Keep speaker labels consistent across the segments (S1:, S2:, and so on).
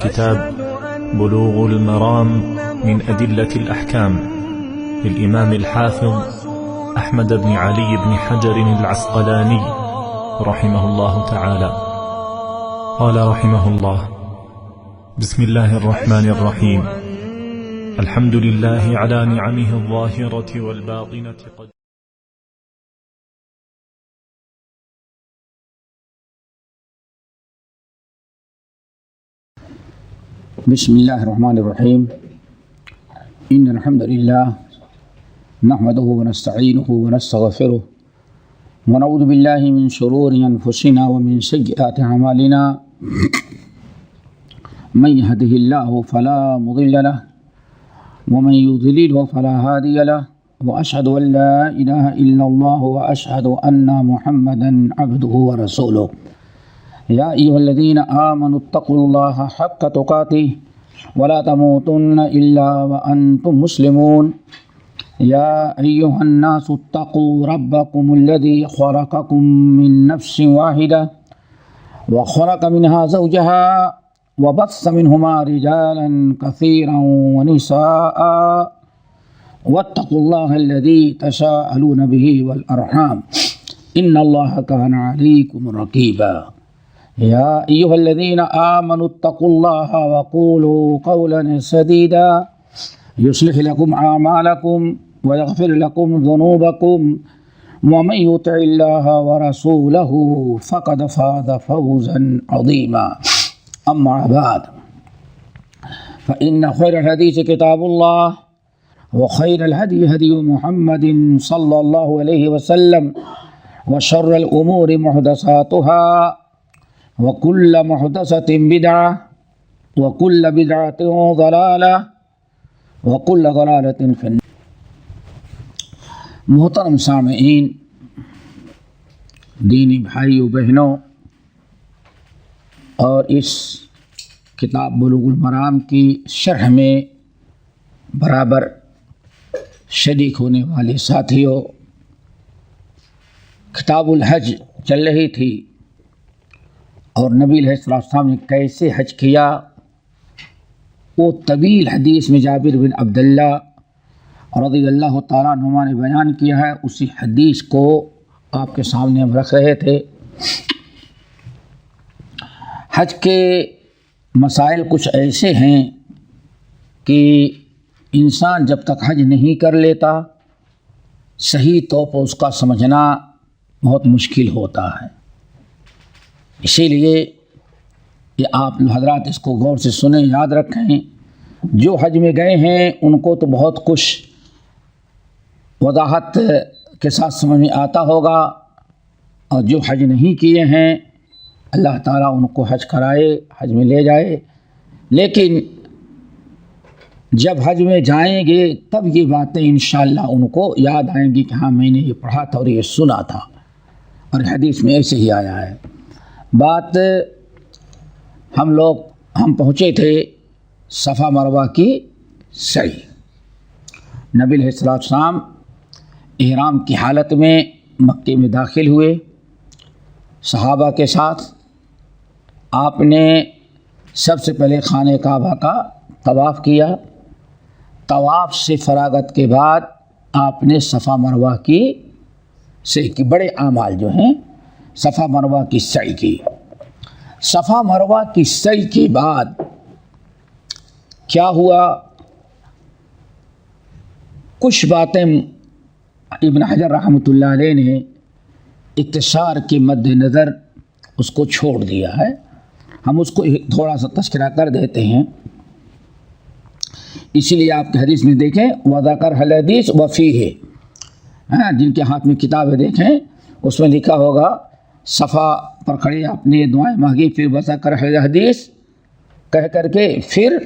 S1: كتاب بلوغ المرام من أدلة الأحكام للإمام الحافظ أحمد بن علي بن حجر العسقلاني رحمه الله تعالى. قال رحمه الله: بسم الله الرحمن الرحيم. الحمد لله على نعمه الظاهرة والباطنة.
S2: بسم الله الرحمن الرحيم. إن الحمد لله نحمده ونستعينه ونستغفره ونعوذ بالله من شرور أنفسنا ومن سيئات أعمالنا. من يهده الله فلا مضل له ومن يضلله فلا هادي له، وأشهد أن لا إله إلا الله وأشهد أن محمدا عبده ورسوله. يا أيها الذين آمنوا اتقوا الله حق تقاته ولا تموتن إلا وأنتم مسلمون. يا أيها الناس اتقوا ربكم الذي خلقكم من نفس واحدة وخلق منها زوجها وبث منهما رجالا كثيرا ونساء، واتقوا الله الذي تساءلون به والأرحام إن الله كان عليكم رقيبا. يا أيها الذين آمنوا اتقوا الله وقولوا قولا سديدا يصلح لكم أعمالكم ويغفر لكم ذنوبكم، ومن يطع الله ورسوله فقد فاز فوزا عظيما. أما بعد، فإن خير الحديث كتاب الله وخير الهدي هدي محمد صلى الله عليه وسلم، وشر الأمور محدثاتها وكل محدثة بدعة وكل بدعة ضلالة وكل ضلالة في النار. محترم سامعین، دینی بھائیو بہنوں، اور اس کتاب بلوغ المرام کی شرح میں برابر شریک ہونے والے ساتھیوں، کتاب الحج چل رہی تھی اور نبی علیہ السلام نے کیسے حج کیا وہ طویل حدیث میں جابر بن عبداللہ رضی اللہ تعالیٰ عنہما نے بیان کیا ہے. اسی حدیث کو آپ کے سامنے ہم رکھ رہے تھے. حج کے مسائل کچھ ایسے ہیں کہ انسان جب تک حج نہیں کر لیتا صحیح طور پر اس کا سمجھنا بہت مشکل ہوتا ہے. اسی لیے یہ آپ حضرات اس کو غور سے سنیں، یاد رکھیں. جو حج میں گئے ہیں ان کو تو بہت کچھ وضاحت کے ساتھ سمجھ میں آتا ہوگا، اور جو حج نہیں کیے ہیں اللہ تعالیٰ ان کو حج کرائے، حج میں لے جائے. لیکن جب حج میں جائیں گے تب یہ باتیں انشاءاللہ ان کو یاد آئیں گی کہ ہاں میں نے یہ پڑھا تھا اور یہ سنا تھا، اور حدیث میں ایسے ہی آیا ہے. بات ہم پہنچے تھے صفا مروہ کی سعی. نبی علیہ السلام احرام کی حالت میں مکے میں داخل ہوئے صحابہ کے ساتھ. آپ نے سب سے پہلے خانہ کعبہ کا طواف کیا. طواف سے فراغت کے بعد آپ نے صفا مروہ کی سعی کی. بڑے اعمال جو ہیں صفا مروہ کی سعی کی. صفا مروہ کی سعی کے بعد کیا ہوا؟ کچھ باتیں ابن حجر رحمۃ اللہ علیہ نے اختصار کے مد نظر اس کو چھوڑ دیا ہے. ہم اس کو تھوڑا سا تذکرہ کر دیتے ہیں. اسی لیے آپ کے حدیث میں دیکھیں وذکر الحدیث وفیہ، جن کے ہاتھ میں کتابیں دیکھیں اس میں لکھا ہوگا صفا پر کھڑے آپ نے دعائیں مانگی، پھر وذکر الحدیث کہہ کر کے پھر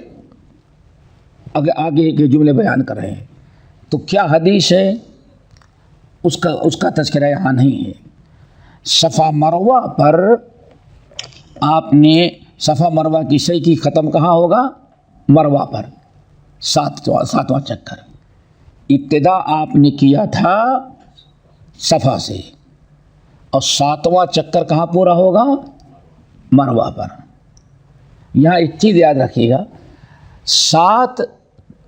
S2: آگے کے جملے بیان کر رہے ہیں. تو کیا حدیث ہے اس کا تذکرہ یہاں نہیں ہے. صفا مروہ پر آپ نے صفا مروہ کی سعی کی ختم کہاں ہوگا؟ مروہ پر ساتواں چکر. ابتدا آپ نے کیا تھا صفا سے، اور ساتواں چکر کہاں پورا ہوگا؟ مروہ پر. یہاں ایک چیز یاد رکھیے گا، 7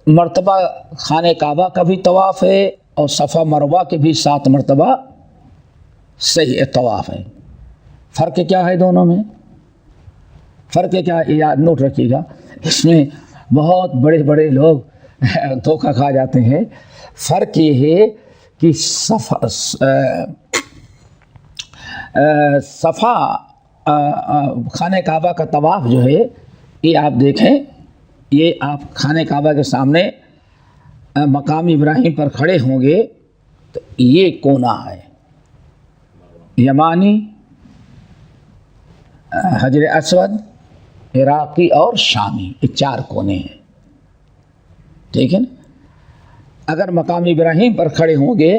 S2: مرتبہ خانہ کعبہ کا بھی طواف ہے اور صفا مروہ کے بھی 7 مرتبہ صحیح طواف ہے۔ فرق کیا ہے دونوں میں؟ فرق کیا ہے یاد نوٹ رکھیے گا، اس میں بہت بڑے بڑے لوگ دھوکہ کھا جاتے ہیں۔ فرق یہ ہے کہ صفا خانہ کعبہ کا طواف جو ہے یہ آپ دیکھیں، یہ آپ خانہ کعبہ کے سامنے مقام ابراہیم پر کھڑے ہوں گے تو یہ کونا ہے یمانی، حجر اسود، عراقی اور شامی، یہ 4 کونے ہیں، ٹھیک ہے نا۔ اگر مقام ابراہیم پر کھڑے ہوں گے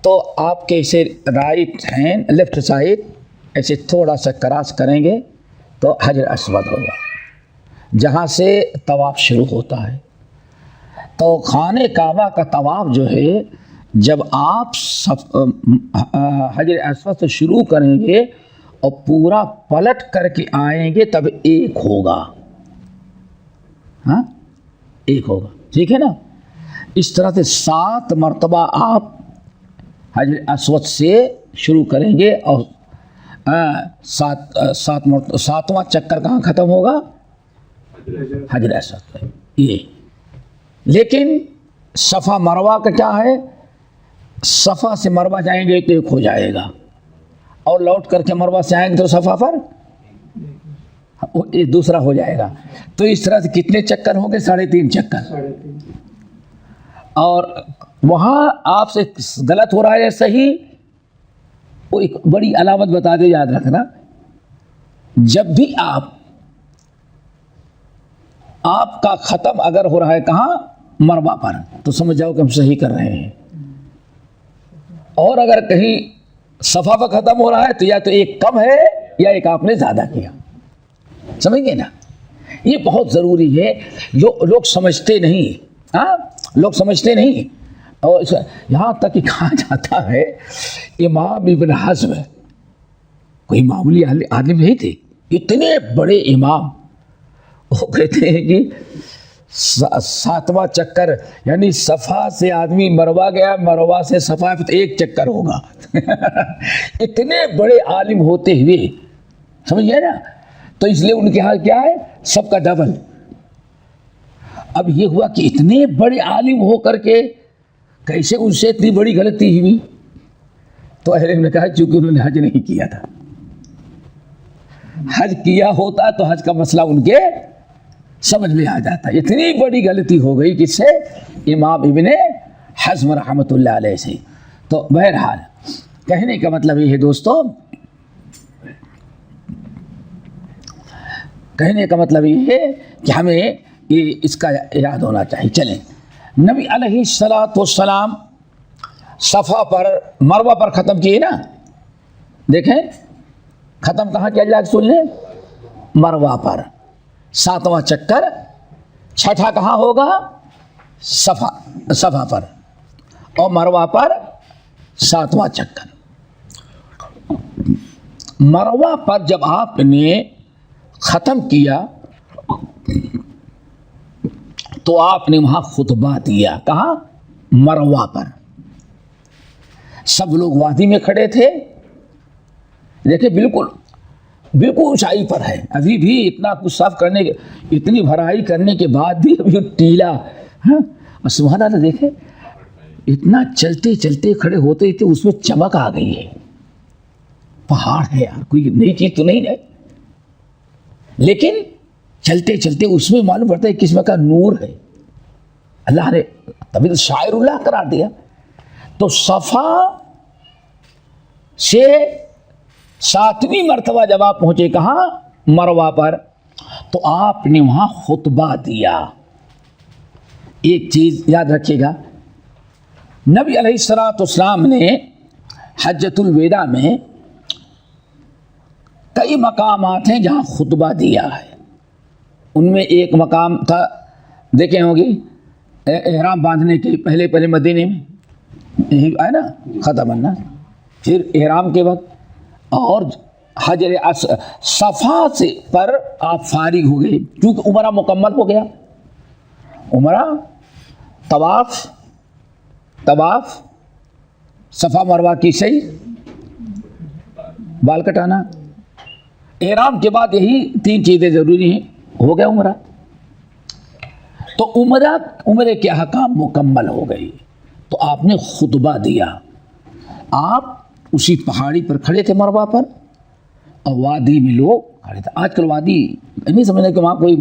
S2: تو آپ کے اسے رائٹ ہینڈ لیفٹ سائڈ ایسے تھوڑا سا کراس کریں گے تو حجر اسود ہوگا، جہاں سے طواف شروع ہوتا ہے۔ تو خانہ کعبہ کا طواف جو ہے جب آپ حجر اسود سے شروع کریں گے اور پورا پلٹ کر کے آئیں گے تب 1 ہوگا، ہاں 1 ہوگا، ٹھیک ہے نا۔ اس طرح سے 7 مرتبہ آپ حجر اسود سے شروع کریں گے اور 7واں چکر کہاں ختم ہوگا؟ حجر اسود پہ یہ۔ لیکن صفا مروہ کا کیا ہے؟ صفا سے مروہ جائیں گے تو 1 ہو جائے گا اور لوٹ کر کے مروہ سے آئیں گے تو صفا پر دوسرا ہو جائے گا۔ تو اس طرح سے کتنے چکر ہوں گے؟ 3.5 چکر۔ اور وہاں آپ سے غلط ہو رہا ہے صحیح، وہ ایک بڑی علامت بتا دے، یاد رکھنا، جب بھی آپ کا ختم اگر ہو رہا ہے کہاں؟ مروہ پر، تو سمجھ جاؤ کہ ہم صحیح کر رہے ہیں۔ اور اگر کہیں صفا پر ختم ہو رہا ہے تو یا تو 1 کم ہے یا 1 آپ نے زیادہ کیا، سمجھ گئے نا۔ یہ بہت ضروری ہے، لوگ سمجھتے نہیں، ہاں لوگ سمجھتے نہیں۔ اور یہاں تک کہ کہا جاتا ہے امام ابن حزم کوئی معمولی عالم نہیں تھے، اتنے بڑے امام، وہ کہتے ہیں کہ 7واں چکر یعنی صفا سے آدمی مروہ گیا، مروہ سے صفا پہ 1 چکر ہوگا۔ اتنے بڑے عالم ہوتے ہوئے، سمجھ گئے نا، تو اس لیے ان کے حال کیا ہے؟ سب کا ڈبل۔ اب یہ ہوا کہ اتنے بڑے عالم ہو کر کے کیسے ان سے اتنی بڑی غلطی ہوئی؟ تو اہل علم نے کہا چونکہ انہوں نے حج نہیں کیا تھا، حج کیا ہوتا تو حج کا مسئلہ ان کے سمجھ میں آ جاتا۔ اتنی بڑی غلطی ہو گئی کس سے؟ امام ابن حزم رحمۃ اللہ علیہ سے۔ تو بہرحال کہنے کا مطلب یہ ہے دوستو، کہنے کا مطلب یہ ہے کہ ہمیں اس کا یاد ہونا چاہیے۔ چلیں، نبی علیہ السلام صفا پر مروہ پر ختم کیے نا، دیکھیں ختم کہاں کیا جائے سن لیں؟ مروہ پر 7واں چکر، 6ٹھا کہاں ہوگا؟ صفا پر، اور مروہ پر 7واں چکر۔ مروہ پر جب آپ نے ختم کیا تو آپ نے وہاں خطبہ دیا، کہاں؟ مروہ پر۔ سب لوگ وادی میں کھڑے تھے، دیکھیں بالکل اونچائی پر ہے، ابھی بھی اتنا کچھ صاف کرنے کے، اتنی بھرائی کرنے کے بعد بھی ابھی ٹیلا، ہاں سبحان اللہ، دیکھیں اتنا چلتے چلتے کھڑے ہوتے تھے، اس میں چمک آ گئی ہے۔ پہاڑ ہے یار، کوئی نئی چیز تو نہیں ہے، لیکن چلتے چلتے اس میں معلوم پڑتا ہے قسم کا نور ہے، اللہ نے تبھی تو شاعر اللہ قرار دیا۔ تو صفا سے 7ویں مرتبہ جب آپ پہنچے کہاں؟ مروہ پر، تو آپ نے وہاں خطبہ دیا۔ ایک چیز یاد رکھیے گا، نبی علیہ السلام نے حجۃ الوداع میں کئی مقامات ہیں جہاں خطبہ دیا ہے۔ ان میں ایک مقام تھا، دیکھیں ہوگی، احرام باندھنے کے پہلے مدینے میں یہی ہے نا، ختم الناس، پھر احرام کے وقت، اور حجر صفا سے پر آپ فارغ ہو گئے، کیونکہ عمرہ مکمل ہو گیا. عمرہ، طواف، صفا مروہ کی سعی، بال کٹانا، احرام کے بعد یہی 3 چیزیں ضروری ہیں، ہو گیا عمرہ. تو عمرے کے احکام مکمل ہو گئی. تو آپ نے خطبہ دیا. آپ اسی پہاڑی پر کھڑے تھے مروہ پر، اور وادی میں لوگ کھڑے تھے. آج کل وادی نہیں سمجھنا کہ وہاں کوئی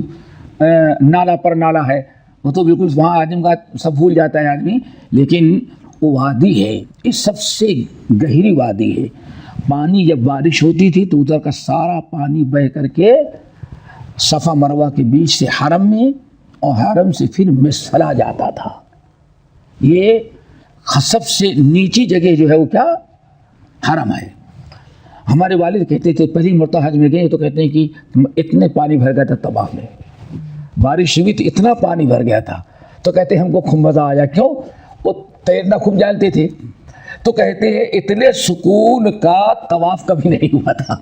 S2: نالا پر نالا ہے، وہ تو بالکل وہاں آدمی کا سب بھول جاتا ہے آدمی. لیکن وہ وادی ہے، یہ سب سے گہری وادی ہے. پانی جب بارش ہوتی تھی تو ادھر کا سارا پانی بہہ کر کے صفا مروہ کے بیچ سے حرم میں، اور حرم سے پھر مسفلا جاتا تھا. یہ سب سے نیچی جگہ جو ہے وہ کیا؟ حرم ہے. ہمارے والد کہتے تھے پہلی مرتبہ حج میں گئے تو کہتے ہیں کہ اتنے پانی بھر گیا تھا طواف میں، بارش ہوئی تو اتنا پانی بھر گیا تھا. تو کہتے ہیں ہم کو خوب مزہ آیا. کیوں؟ وہ تیرنا خوب جانتے تھے. تو کہتے ہیں اتنے سکون کا طواف کبھی نہیں ہوا تھا.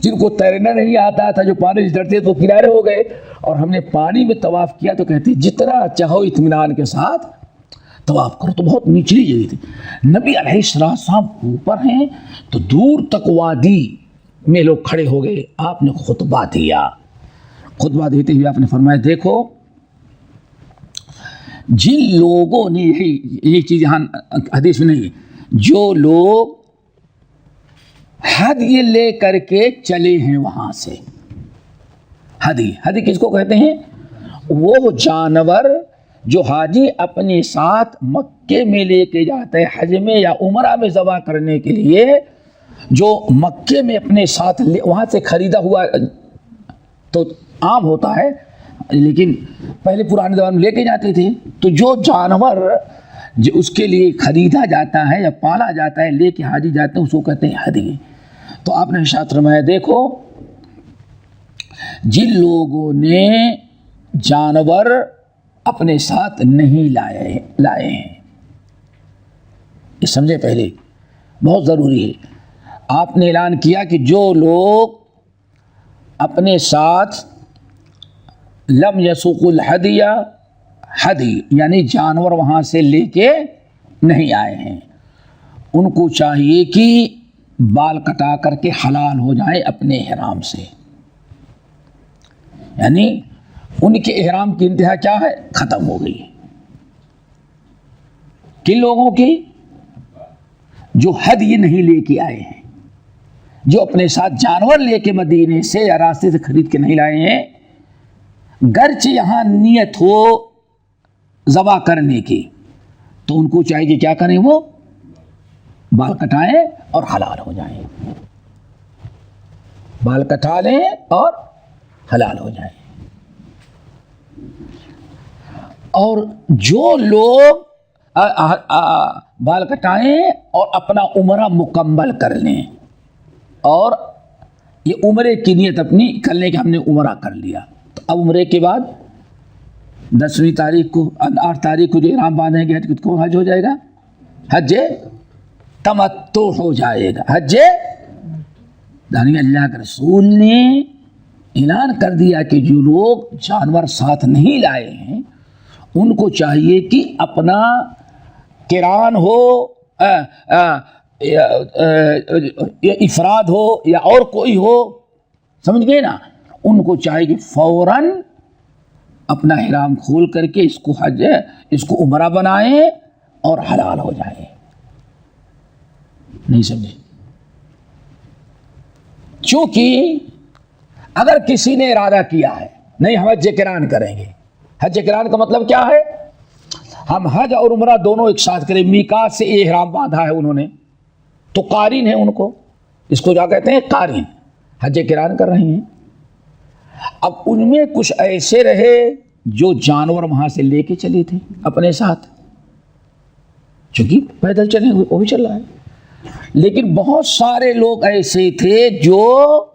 S2: جن کو تیرنا نہیں آتا تھا، جو پانی سے ڈرتے تو کنارے ہو گئے، اور ہم نے پانی میں طواف کیا. تو کہتے ہیں جتنا چاہو اطمینان کے ساتھ طواف کرو. تو بہت نچلی جگہ تھی. نبی علیہ السلام اوپر ہیں تو دور تک وادی میں لوگ کھڑے ہو گئے. آپ نے خطبہ دیا. خطبہ دیتے ہوئے آپ نے فرمایا دیکھو جن لوگوں نے یہ چیز یہاں حدیث میں نہیں ہے، جو لوگ ہدی لے کر کے چلے ہیں وہاں سے. ہدی کس کو کہتے ہیں؟ وہ جانور جو حاجی اپنے ساتھ مکے میں لے کے جاتے ہیں، حج میں یا عمرہ میں ذبح کرنے کے لیے، جو مکے میں اپنے ساتھ وہاں سے خریدا ہوا تو عام ہوتا ہے، لیکن پہلے پرانے زمانے میں لے کے جاتے تھے. تو جو جانور جو اس کے لیے خریدا جاتا ہے یا پالا جاتا ہے، لے کے حاجی جاتے ہیں، اس کو کہتے ہیں ہدی. تو آپ نے ارشاد فرمایا دیکھو جن لوگوں نے جانور اپنے ساتھ نہیں لائے ہیں، یہ سمجھے پہلے، بہت ضروری ہے. آپ نے اعلان کیا کہ جو لوگ اپنے ساتھ لم یسوق الہدی، ہدی یعنی جانور وہاں سے لے کے نہیں آئے ہیں، ان کو چاہیے کہ بال کٹا کر کے حلال ہو جائیں اپنے احرام سے. یعنی ان کے احرام کی انتہا کیا ہے؟ ختم ہو گئی. کن لوگوں کی؟ جو ہدی نہیں لے کے آئے ہیں، جو اپنے ساتھ جانور لے کے مدینے سے یا راستے سے خرید کے نہیں لائے ہیں، گرچہ یہاں نیت ہو ذبح کرنے کی، تو ان کو چاہیے کہ کیا کریں؟ وہ بال کٹائیں اور حلال ہو جائیں. بال کٹا لیں اور حلال ہو جائیں. اور جو لوگ بال کٹائیں اور اپنا عمرہ مکمل کر لیں، اور یہ عمرے کی نیت اپنی کر لیں کہ ہم نے عمرہ کر لیا. تو اب عمرے کے بعد 10ویں تاریخ کو 8 تاریخ کو جو احرام باندھیں گے حج کو حج ہو جائے گا، حج تمتع ہو جائے گا. حج یعنی اللہ کے رسول نے اعلان کر دیا کہ جو لوگ جانور ساتھ نہیں لائے ہیں ان کو چاہیے کہ اپنا قران ہو یا افراد ہو یا اور کوئی ہو، سمجھ گئے نا، ان کو چاہیے کہ فوراً اپنا احرام کھول کر کے اس کو عمرہ بنائیں اور حلال ہو جائیں. نہیں سمجھے؟ چونکہ اگر کسی نے ارادہ کیا ہے نہیں ہم حج قران کریں گے، حج قران کا مطلب کیا ہے؟ ہم حج اور عمرہ دونوں ایک ساتھ کریں. میقات سے احرام باندھا ہے انہوں نے تو قارین ہے، ان کو اس کو کیا کہتے ہیں؟ قارین. حج قران کر رہے ہیں. اب ان میں کچھ ایسے رہے جو جانور وہاں سے لے کے چلے تھے اپنے ساتھ، چونکہ پیدل چلے ہوئے وہ بھی چل رہا ہے، لیکن بہت سارے لوگ ایسے تھے جو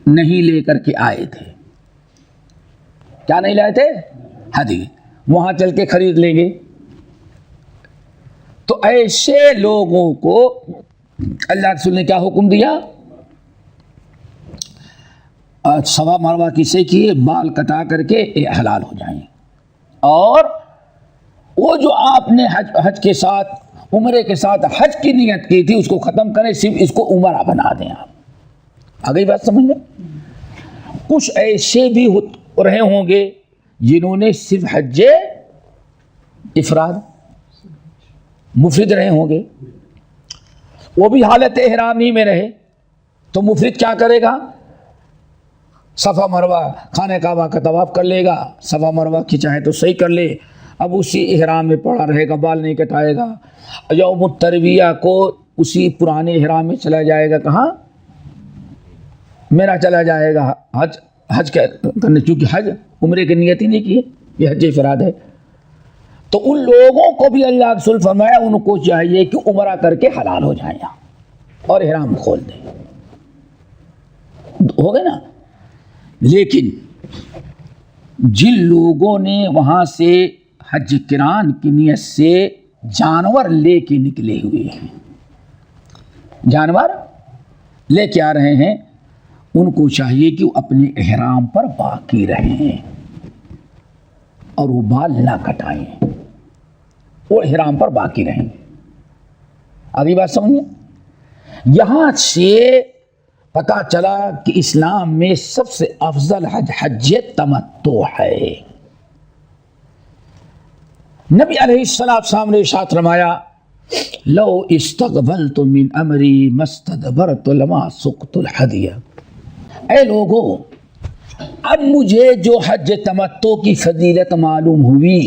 S2: نہیں لے کر کے آئے تھے. کیا نہیں لائے تھے؟ ہدی. وہاں چل کے خرید لیں گے. تو ایسے لوگوں کو اللہ رسول نے کیا حکم دیا؟ صفا مروہ کسے کیے؟ بال کٹا کر کے حلال ہو جائیں. اور وہ جو آپ نے حج کے ساتھ عمرے کے ساتھ حج کی نیت کی تھی اس کو ختم کریں، صرف اس کو عمرہ بنا دیں. آپ آگئی بات سمجھ میں؟ کچھ ایسے بھی رہے ہوں گے جنہوں نے صرف حج افراد مفرد رہے ہوں گے، وہ بھی حالت احرامی میں رہے، تو مفرد کیا کرے گا؟ صفا مروہ خانہ کعبہ کا طواف کر لے گا، صفا مروہ کی چاہے تو صحیح کر لے، اب اسی احرام میں پڑا رہے گا، بال نہیں کٹائے گا. یوم الترویہ کو اسی پرانے احرام میں چلا جائے گا. کہاں؟ میرا چلا جائے گا حج کرنے، چونکہ حج عمرے کی نیت ہی نہیں کی ہے، یہ حج افراد ہے. تو ان لوگوں کو بھی اللہ رسول فرمایا ان کو چاہیے کہ عمرہ کر کے حلال ہو جائیں اور احرام کھول دیں. ہو گئے نا؟ لیکن جن لوگوں نے وہاں سے حج قران کی نیت سے جانور لے کے نکلے ہوئے ہیں، جانور لے کے آ رہے ہیں، ان کو چاہیے کہ وہ اپنے احرام پر باقی رہیں اور وہ بال نہ کٹائیں، وہ احرام پر باقی رہیں. اگلی بات سمجھیں. یہاں سے پتہ چلا کہ اسلام میں سب سے افضل حج حج تمتع ہے. نبی علیہ السلام نے ارشاد فرمایا لو استقبلت من امری ما استدبرت لما سقت الحدیہ. اے لوگو، اب مجھے جو حج تمتع کی فضیلت معلوم ہوئی،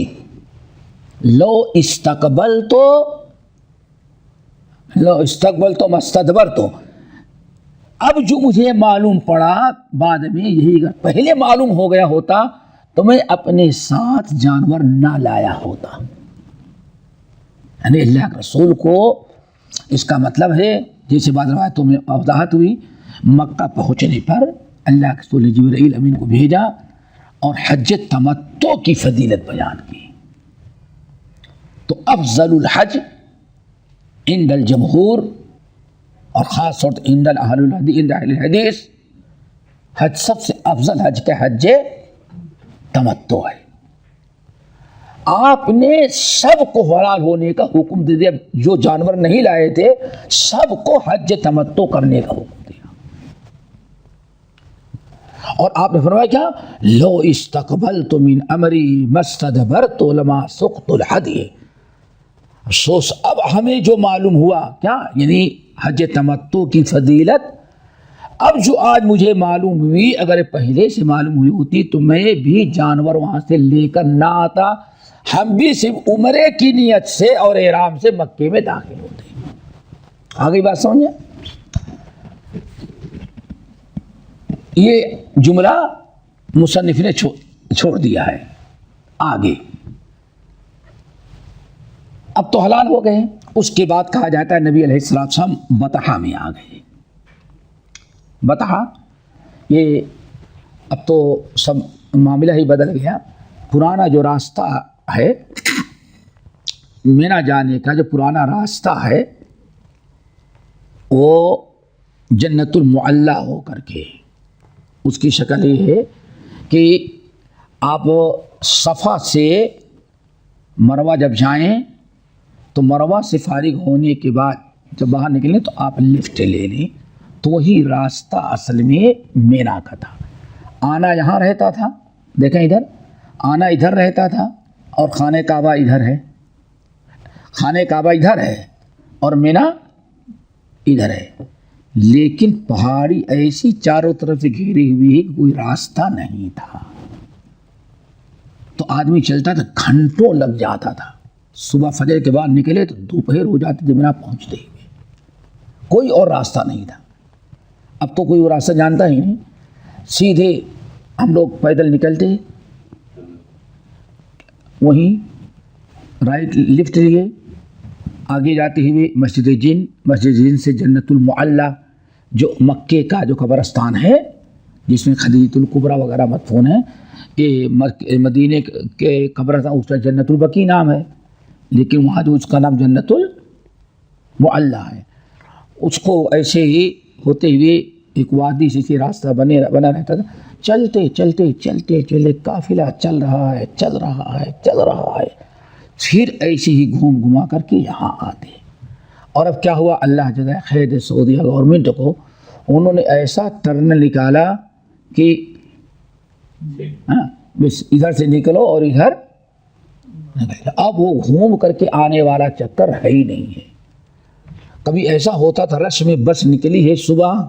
S2: لو استقبلت ما استدبرت، اب جو مجھے معلوم پڑا بعد میں، یہی اگر پہلے معلوم ہو گیا ہوتا تو میں اپنے ساتھ جانور نہ لایا ہوتا. یعنی اللہ کے رسول کو اس کا مطلب ہے، جیسے بعض روایتوں میں وضاحت ہوئی، مکہ پہنچنے پر اللہ کے رسول نے جبرائیل امین کو بھیجا اور حج تمتع کی فضیلت بیان کی. تو افضل الحج عند الجمہور اور خاص طور پر عند اہل الحدیث، حج سب سے افضل حج کا حج تمتع ہے. آپ نے سب کو حلال ہونے کا حکم دے دیا، جو جانور نہیں لائے تھے سب کو حج تمتع کرنے کا حکم دیا. اور آپ نے فرمایا کیا؟ لو استقبلت من امری ما استدبرت لما سقت الحدی. افسوس اب ہمیں جو معلوم ہوا، کیا یعنی حج تمتع کی فضیلت، اب جو آج مجھے معلوم ہوئی، اگر پہلے سے معلوم ہوئی ہوتی تو میں بھی جانور وہاں سے لے کر نہ آتا، ہم بھی صرف عمرے کی نیت سے اور احرام سے مکے میں داخل ہوتے. آگئی بات سمجھے؟ یہ جملہ مصنف نے چھوڑ دیا ہے. آگے اب تو حلال ہو گئے. اس کے بعد کہا جاتا ہے نبی علیہ السلام بطحہ میں آ گئے. بطحہ یہ اب تو سب معاملہ ہی بدل گیا. پرانا جو راستہ ہے مینا جانے کا، جو پرانا راستہ ہے وہ جنت المعلی ہو کر کے، اس کی شکل یہ ہے کہ آپ صفا سے مروہ جب جائیں تو مروہ سے فارغ ہونے کے بعد جب باہر نکلیں تو آپ لفٹ لے لیں. تو وہی راستہ اصل میں مینا کا تھا. آنا یہاں رہتا تھا، دیکھیں ادھر آنا ادھر رہتا تھا اور خانہ کعبہ ادھر ہے، خانہ کعبہ ادھر ہے اور مینا ادھر ہے. لیکن پہاڑی ایسی چاروں طرف سے گھیری ہوئی ہے کہ کوئی راستہ نہیں تھا. تو آدمی چلتا تھا، گھنٹوں لگ جاتا تھا. صبح فجر کے بعد نکلے تو دوپہر ہو جاتی جب مینا پہنچتے ہوئے. کوئی اور راستہ نہیں تھا. اب تو کوئی وہ راستہ جانتا ہی نہیں، سیدھے ہم لوگ پیدل نکلتے، وہیں رائٹ لیفٹ لیے آگے جاتے ہوئے مسجد جن سے جنت المعلی جو مکے کا جو قبرستان ہے جس میں خدیجہ الکبریٰ وغیرہ مدفون ہیں، یہ مدینے کے قبرستان اس کا جنت البقیع نام ہے، لیکن وہاں جو اس کا نام جنت المعلی ہے. اس کو ایسے ہی ہوتے ہوئے ایک وادی سے راستہ بنا رہتا تھا. چلتے چلتے چلتے چلتے قافلہ چل رہا ہے چل رہا ہے چل رہا ہے، پھر ایسے ہی گھوم گھما کر کے یہاں آتے. اور اب کیا ہوا، اللہ جزائے خیر دے سعودیہ گورنمنٹ کو، انہوں نے ایسا ٹرن نکالا کہ بس ادھر سے نکلو اور ادھر نکلو. اب وہ گھوم کر کے آنے والا چکر ہے ہی نہیں ہے. کبھی ایسا ہوتا تھا رش میں بس نکلی ہے صبح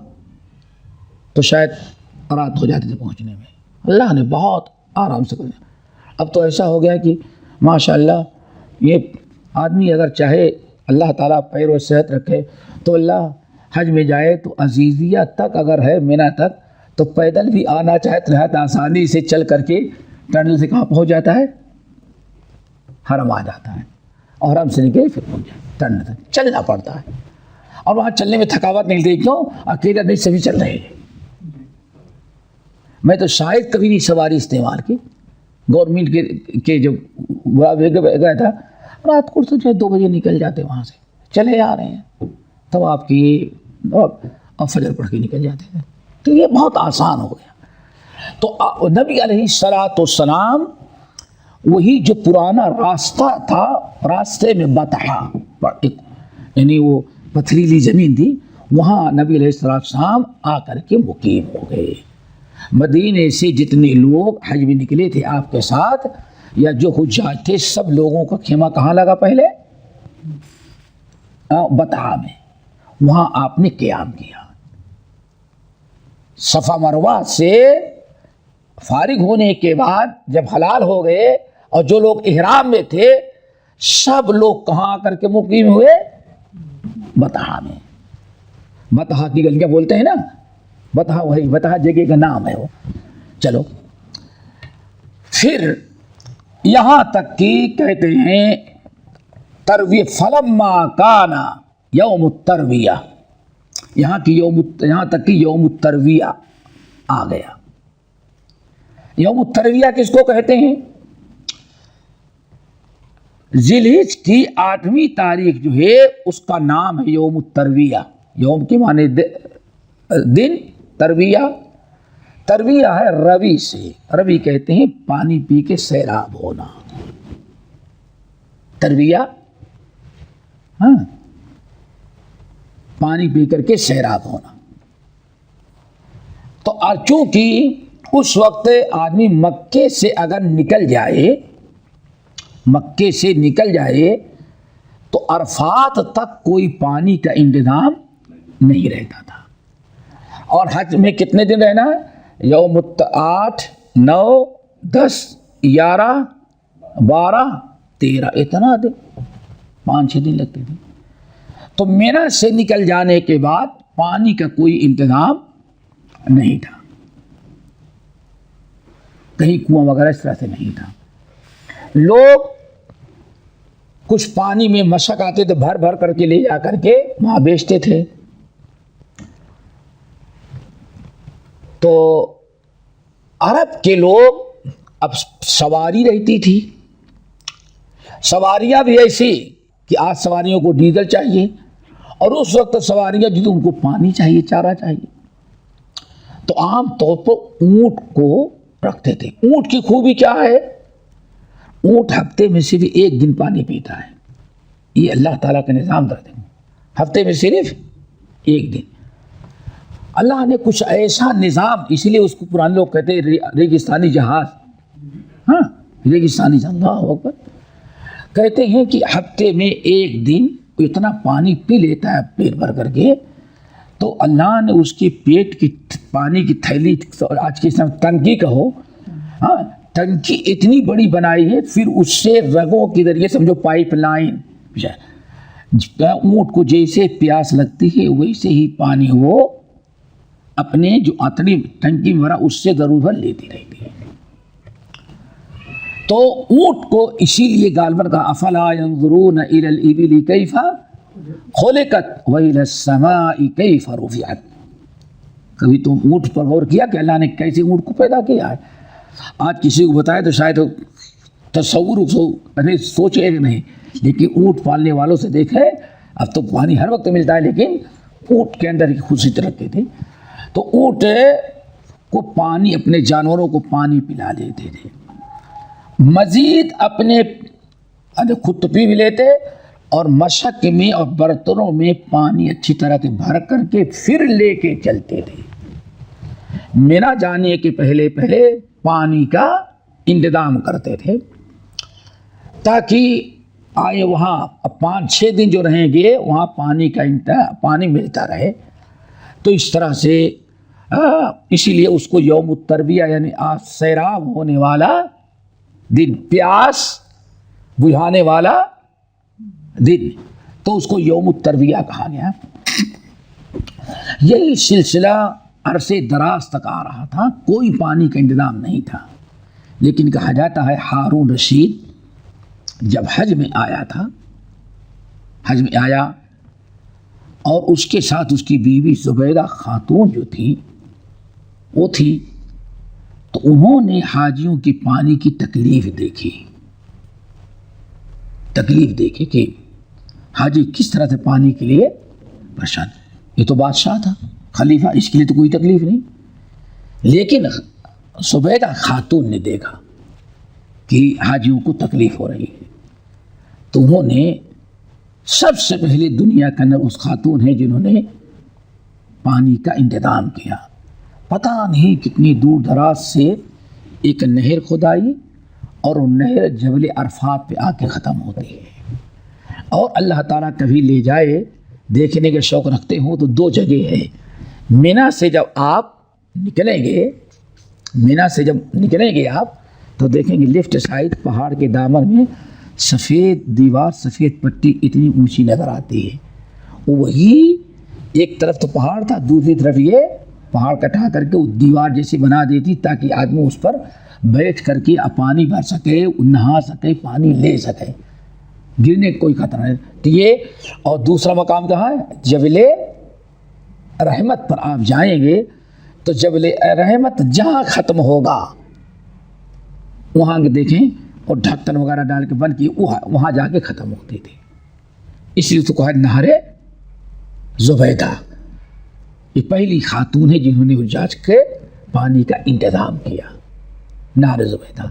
S2: تو شاید رات ہو جاتی تھی پہنچنے میں. اللہ نے بہت آرام سے کر دیا. اب تو ایسا ہو گیا کہ ماشاء اللہ یہ آدمی اگر چاہے اللہ تعالیٰ پیر و صحت رکھے تو اللہ حج میں جائے تو عزیزیہ تک اگر ہے مینا تک تو پیدل بھی آنا چاہے تو نہایت آسانی سے چل کر کے ٹنل سے کہاں پہنچ جاتا ہے، حرم آ جاتا ہے. اور حرم سے نکلے پھر پہنچ جاتا ہے ٹنل تک. چلنا پڑتا ہے اور وہاں چلنے میں تھکاوٹ نہیں ملتی. کیوں؟ اکیلا نہیں سبھی چل رہے ہیں. میں تو شاید کبھی نہیں سواری استعمال کی. گورنمنٹ کے جو گیا تھا رات کو تو 2 بجے نکل جاتے وہاں سے، چلے آ رہے ہیں تب آپ کی اور فجر پڑھ کے نکل جاتے تھے. تو یہ بہت آسان ہو گیا. تو نبی علیہ الصلوۃ والسلام وہی جو پرانا راستہ تھا، راستے میں بطحا یعنی وہ پتھریلی زمین تھی، وہاں نبی علیہ الصلوۃ والسلام آ کر کے مقیم ہو گئے. مدینے سے جتنے لوگ حج میں نکلے تھے آپ کے ساتھ یا جو حجاج تھے، سب لوگوں کا خیمہ کہاں لگا پہلے؟ بطحا میں. وہاں آپ نے قیام کیا. صفا مروہ سے فارغ ہونے کے بعد جب حلال ہو گئے اور جو لوگ احرام میں تھے سب لوگ کہاں آ کر کے مقیم ہوئے؟ بطحا میں. بطحا کی گلیاں بولتے ہیں نا، بطحا وہی بطحا جگہ کا نام ہے وہ. چلو پھر یہاں تک کہ کہتے ہیں ترویہ فلما کانا یوم الترویہ، یہاں تک کہ یوم الترویہ آ گیا. یوم الترویہ کس کو کہتے ہیں؟ ذی الحجہ کی 8ویں تاریخ جو ہے اس کا نام ہے یوم الترویہ. یوم کے معنی دن، ترویہ ترویہ ہے روی سے. روی کہتے ہیں پانی پی کے سیراب ہونا. ترویہ ہاں پانی پی کر کے سیراب ہونا. تو چونکہ اس وقت آدمی مکے سے اگر نکل جائے تو عرفات تک کوئی پانی کا انتظام نہیں رہتا تھا. اور حج میں کتنے دن رہنا ہے؟ یوم 8، 9، 10، 11، 12، 13، اتنا دن، 5-6 دن لگتے تھے. تو مینا سے نکل جانے کے بعد پانی کا کوئی انتظام نہیں تھا، کہیں کنواں وغیرہ اس طرح سے نہیں تھا. لوگ کچھ پانی میں مشک آتے تو بھر بھر کر کے لے جا کر کے وہاں بیچتے تھے. تو عرب کے لوگ اب سواری رہتی تھی، سواریاں بھی ایسی کہ آج سواریوں کو ڈیزل چاہیے اور اس وقت سواریاں جو ان کو پانی چاہیے، چارہ چاہیے. تو عام طور پر اونٹ کو رکھتے تھے. اونٹ کی خوبی کیا ہے؟ اونٹ ہفتے میں صرف 1 دن پانی پیتا ہے. یہ اللہ تعالیٰ کا نظام درتے ہیں، ہفتے میں صرف 1 دن. اللہ نے کچھ ایسا نظام، اسی لیے اس کو پرانے لوگ کہتے ہیں ریگستانی جہاز. ہاں ریگستانی جہاز، اللہ اکبر. کہتے ہیں کہ ہفتے میں 1 دن اتنا پانی پی لیتا ہے پیٹ بھر کر کے، تو اللہ نے اس کی پیٹ کی پانی کی تھیلی، آج کے سمے ٹنکی کا ہو، ہاں ٹنکی اتنی بڑی بنائی ہے، پھر اس سے رگوں کے ذریعے سمجھو پائپ لائن، اونٹ کو جیسے پیاس لگتی ہے ویسے ہی پانی وہ اپنے جو اتنی ٹنکی میں بھرا اس سے ضرور لیتی رہتی ہے. تو اونٹ کو اسی لیے غالباً کہا افلا ينظرون الى الابل كيف خلقت والى السماء كيف رفعت. کبھی تم اونٹ پر غور کیا کہ اللہ نے کیسے اونٹ کو پیدا کیا ہے؟ آج کسی کو بتائے تو شاید تصور سوچے نہیں، لیکن اونٹ پالنے والوں سے دیکھے اب تو پانی ہر وقت ملتا ہے، لیکن اونٹ کے اندر ایک خصوصیت رکھتے تھے. تو اونٹ کو پانی، اپنے جانوروں کو پانی پلا دیتے تھے، مزید اپنے خود تو پی بھی لیتے اور مشق میں اور برتنوں میں پانی اچھی طرح سے بھر کر کے پھر لے کے چلتے تھے۔ مینا جانے کے پہلے پانی کا انتظام کرتے تھے تاکہ آئے وہاں 5-6 دن جو رہیں گے وہاں پانی ملتا رہے۔ تو اس طرح سے اسی لیے اس کو یوم الترویہ یعنی سیراب ہونے والا دن، پیاس بجھانے والا دن، تو اس کو یوم الترویہ کہا گیا۔ یہی سلسلہ عرصے دراز تک آ رہا تھا، کوئی پانی کا انتظام نہیں تھا، لیکن کہا جاتا ہے ہارون رشید جب حج میں آیا اور اس کے ساتھ اس کی بیوی زبیدہ خاتون جو تھی وہ تھی، تو انہوں نے حاجیوں کی پانی کی تکلیف دیکھی کہ حاجی کس طرح سے پانی کے لیے پریشان۔ یہ تو بادشاہ تھا، خلیفہ، اس کے لیے تو کوئی تکلیف نہیں، لیکن زبیدہ خاتون نے دیکھا کہ حاجیوں کو تکلیف ہو رہی ہے، تو انہوں نے سب سے پہلے دنیا کے اندر اس خاتون ہیں جنہوں نے پانی کا انتظام کیا۔ پتہ نہیں کتنی دور دراز سے ایک نہر کھدائی اور وہ نہر جبل عرفات پہ آ کے ختم ہوتی ہے، اور اللہ تعالیٰ کبھی لے جائے دیکھنے کے شوق رکھتے ہوں تو 2 جگہ ہے۔ مینا سے جب آپ نکلیں گے آپ تو دیکھیں گے لیفٹ سائڈ پہاڑ کے دامن میں سفید دیوار، سفید پٹی اتنی اونچی نظر آتی ہے، وہی ایک طرف تو پہاڑ تھا، دوسری طرف یہ پہاڑ کٹا کر کے وہ دیوار جیسی بنا دیتی تاکہ آدمی اس پر بیٹھ کر کے پانی بھر سکے، نہا سکے، پانی لے سکے، گرنے کا کوئی خطرہ نہیں۔ تو یہ، اور دوسرا مقام کہاں ہے؟ جبل رحمت پر آپ جائیں گے تو جبل رحمت جہاں ختم ہوگا وہاں دیکھیں، اور ڈھکن وغیرہ ڈال کے بند کی وہاں جا کے ختم ہوتی تھی، اس لیے تو کہا نہر زبیدہ۔ یہ پہلی خاتون ہے جنہوں نے حجاج کے پانی کا انتظام کیا، نہر زبیدہ۔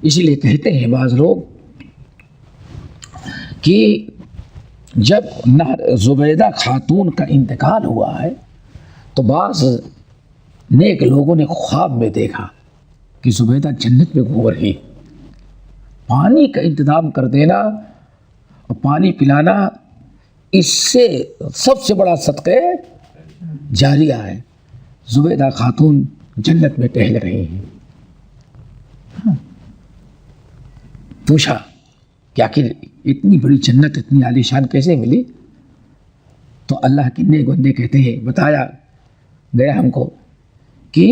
S2: اسی لیے کہتے ہیں بعض لوگ کہ جب نہر زبیدہ خاتون کا انتقال ہوا ہے تو بعض نیک لوگوں نے خواب میں دیکھا کہ زبیدہ جنت میں گھوم رہی۔ پانی کا انتظام کر دینا اور پانی پلانا، اس سے سب سے بڑا صدقہ جاریہ ہے۔ زبیدہ خاتون جنت میں ٹہل رہی ہیں۔ پوچھا کہ آخر اتنی بڑی جنت اتنی عالی شان کیسے ملی؟ تو اللہ کے نیک بندے کہتے ہیں، بتایا گیا ہم کو کہ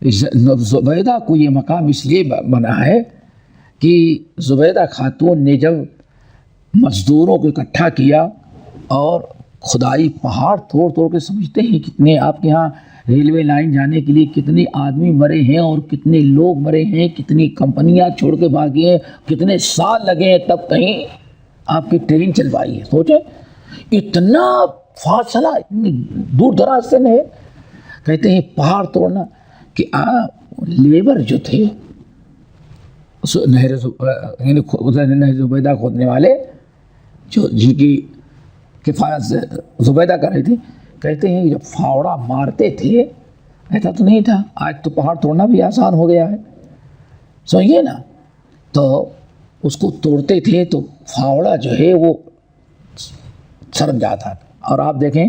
S2: زبیدہ کو یہ مقام اس لیے بنا ہے کہ زبیدہ خاتون نے جب مزدوروں کو اکٹھا کیا اور کھدائی، پہاڑ توڑ توڑ کے، سمجھتے ہیں کتنے آپ کے ہاں ریلوے لائن جانے کے لیے کتنے آدمی مرے ہیں اور کتنے لوگ مرے ہیں، کتنی کمپنیاں چھوڑ کے بھاگی ہیں، کتنے سال لگے ہیں تب کہیں آپ کی ٹرین چلوائی ہے۔ سوچیں اتنا فاصلہ، اتنی دور دراز سے نہیں، کہتے ہیں پہاڑ توڑنا کہ لیبر جو تھے نہر زبیدہ کھودنے والے، جو جن کی کفایت زبیدہ کر رہی تھی، کہتے ہیں جب پھاوڑا مارتے تھے ایسا تو نہیں تھا، آج تو پہاڑ توڑنا بھی آسان ہو گیا ہے، سمجھیے نا، تو اس کو توڑتے تھے تو پھاوڑا جو ہے وہ سرک جاتا، اور آپ دیکھیں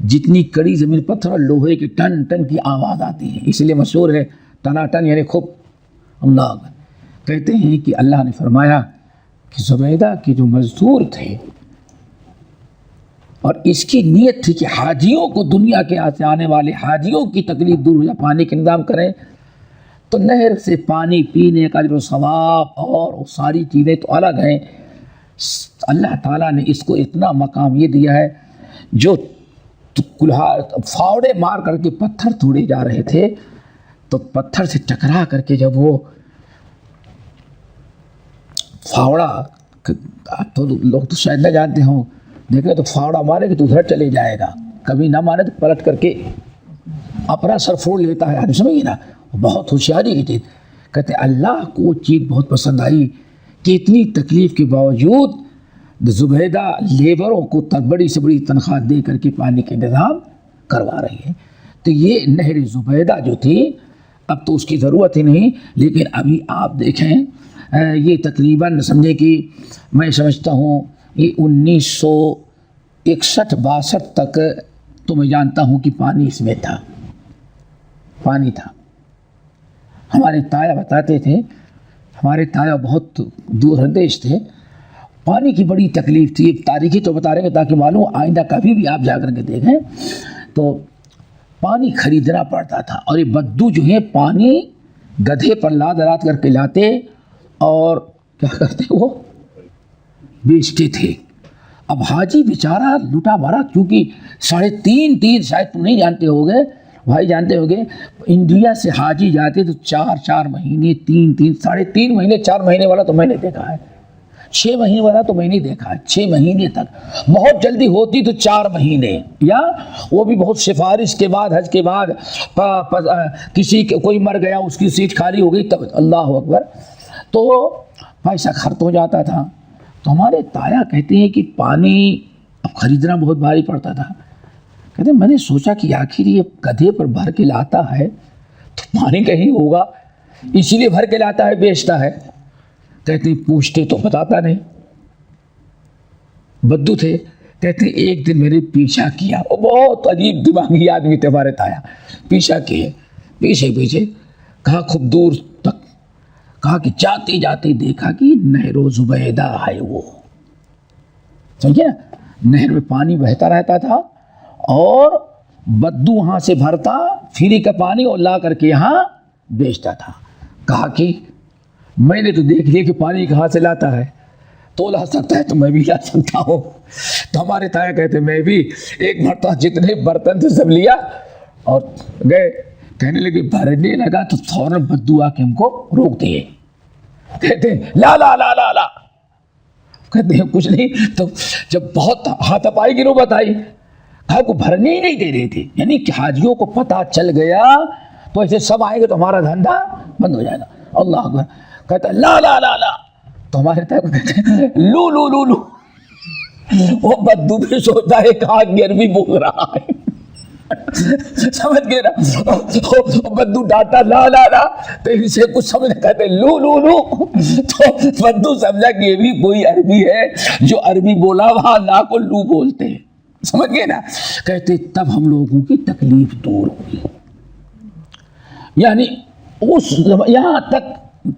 S2: جتنی کڑی زمین پتھر، لوہے کی ٹن ٹن کی آواز آتی ہے، اس لیے مشہور ہے ٹنا ٹن یعنی خوب۔ اللہ کہتے ہیں کہ اللہ نے فرمایا کہ زبیدہ کے جو مزدور تھے اور اس کی نیت تھی کہ حاجیوں کو، دنیا کے آنے والے حاجیوں کی تکلیف دور ہو جائے، پانی کا انتظام کریں، تو نہر سے پانی پینے کا جو ثواب اور وہ ساری چیزیں تو الگ ہیں۔ اللہ تعالیٰ نے اس کو اتنا مقام یہ دیا ہے، جو پھاوڑے مار کر کے پتھر توڑے جا رہے تھے تو پتھر سے ٹکرا کر کے جب وہ پھاوڑا، تو لوگ تو شاید نہ جانتے ہوں، دیکھیں تو پھاوڑا مارے کہ تو ادھر چلے جائے گا، کبھی نہ مارے تو پلٹ کر کے اپنا سر فوڑ لیتا ہے، آپ سمجھیے نا، بہت ہوشیاری کی چیز. کہتے ہیں اللہ کو وہ چیز بہت پسند آئی کہ اتنی تکلیف کے باوجود زبیدہ لیبروں کو بڑی سے بڑی تنخواہ دے کر کے پانی کے انتظام کروا رہی ہے. تو یہ نہر زبیدہ جو تھی اب تو اس کی ضرورت ہی نہیں، لیکن ابھی آپ دیکھیں یہ تقریباً سمجھے کہ میں سمجھتا ہوں یہ 1961-62 تک تو میں جانتا ہوں کہ پانی اس میں تھا، پانی تھا. ہمارے تایا بتاتے تھے، ہمارے تایا بہت دور اندیش تھے، پانی کی بڑی تکلیف تھی. تاریخی تو بتا رہے ہیں تاکہ معلوم آئندہ کبھی بھی آپ جا کر کے دیکھیں تو پانی خریدنا پڑتا تھا. اور یہ بدو جو ہے پانی گدھے پر لاد کر کے لاتے اور کیا کرتے وہ بیچتے تھے. اب حاجی بیچارہ لٹا مارا، کیونکہ 3.5 شاید تم نہیں جانتے ہوگے بھائی، جانتے ہوگے انڈیا سے حاجی جاتے تو 4 مہینے 3 3.5 مہینے 4 مہینے والا تو میں نے دیکھا ہے، 6 مہینے والا تو میں نہیں دیکھا ہے. 6 مہینے تک بہت جلدی ہوتی تو 4 مہینے، یا وہ بھی بہت سفارش کے بعد، حج کے بعد کسی کوئی مر گیا اس کی سیٹ خالی ہو گئی تب اللہ اکبر تو پیسہ خرچ ہو جاتا تھا. تو ہمارے تایا کہتے ہیں کہ پانی اب خریدنا بہت بھاری پڑتا تھا. کہتے ہیں میں نے سوچا کہ آخر یہ گدھے پر بھر کے لاتا ہے تو پانی کہیں ہوگا، اسی لیے بھر کے لاتا ہے بیچتا ہے. کہتے ہیں پوچھتے تو بتاتا نہیں، بدو تھے. کہتے ہیں ایک دن میں نے پیچھا کیا، وہ بہت عجیب دماغی آدمی تھے ہمارے تایا، پیچھا کیے پیچھے کہا خوب دور تک، کہا کہ جاتے جاتے دیکھا کہ نہر زبیدہ ہے. وہ سمجھے نا، نہر میں پانی بہتا رہتا تھا اور بدو وہاں سے بھرتا فری کا پانی اور لا کر کے یہاں بیچتا تھا. کہا کہ میں نے تو دیکھ لیا کہ پانی کہاں سے لاتا ہے، تو لا سکتا ہے تو میں بھی لا سکتا ہوں. تو ہمارے تایا کہتے میں بھی ایک مرتبہ جتنے برتن تھے سب لیا اور گئے. کہنے لگے بھرنے لگا تو فوراً بدو آ کے ہم کو روک دیے. کہتے ہیں لا لا لا لا لا، کہتے ہیں کچھ نہیں. تو جب بہت ہاتھ پائی کی نوبت آئی، کہا کو بھرنے ہی نہیں دے رہے تھے، یعنی کہ حاجیوں کو پتہ چل گیا تو ایسے سب آئیں گے تو ہمارا دھندا بند ہو جائے گا. اللہ اکبر. کہتا لا لا لا لا، تو ہمارے تایا کو کہتے ہیں لو لو لو لو. وہ بدو بھی سوچتا ہے کہاں عربی بول رہا ہے، سمجھ گئے نا. بدو ڈانٹا لا لا لا تو ان سے کچھ سمجھ کہتے لو لو لو. تو بدو سمجھا کہ یہ بھی کوئی عربی ہے، جو عربی بولا وہاں لا کو لو بولتے ہیں، سمجھ گئے نا. کہتے تب ہم لوگوں کی تکلیف دور ہوئی. یعنی اس یہاں تک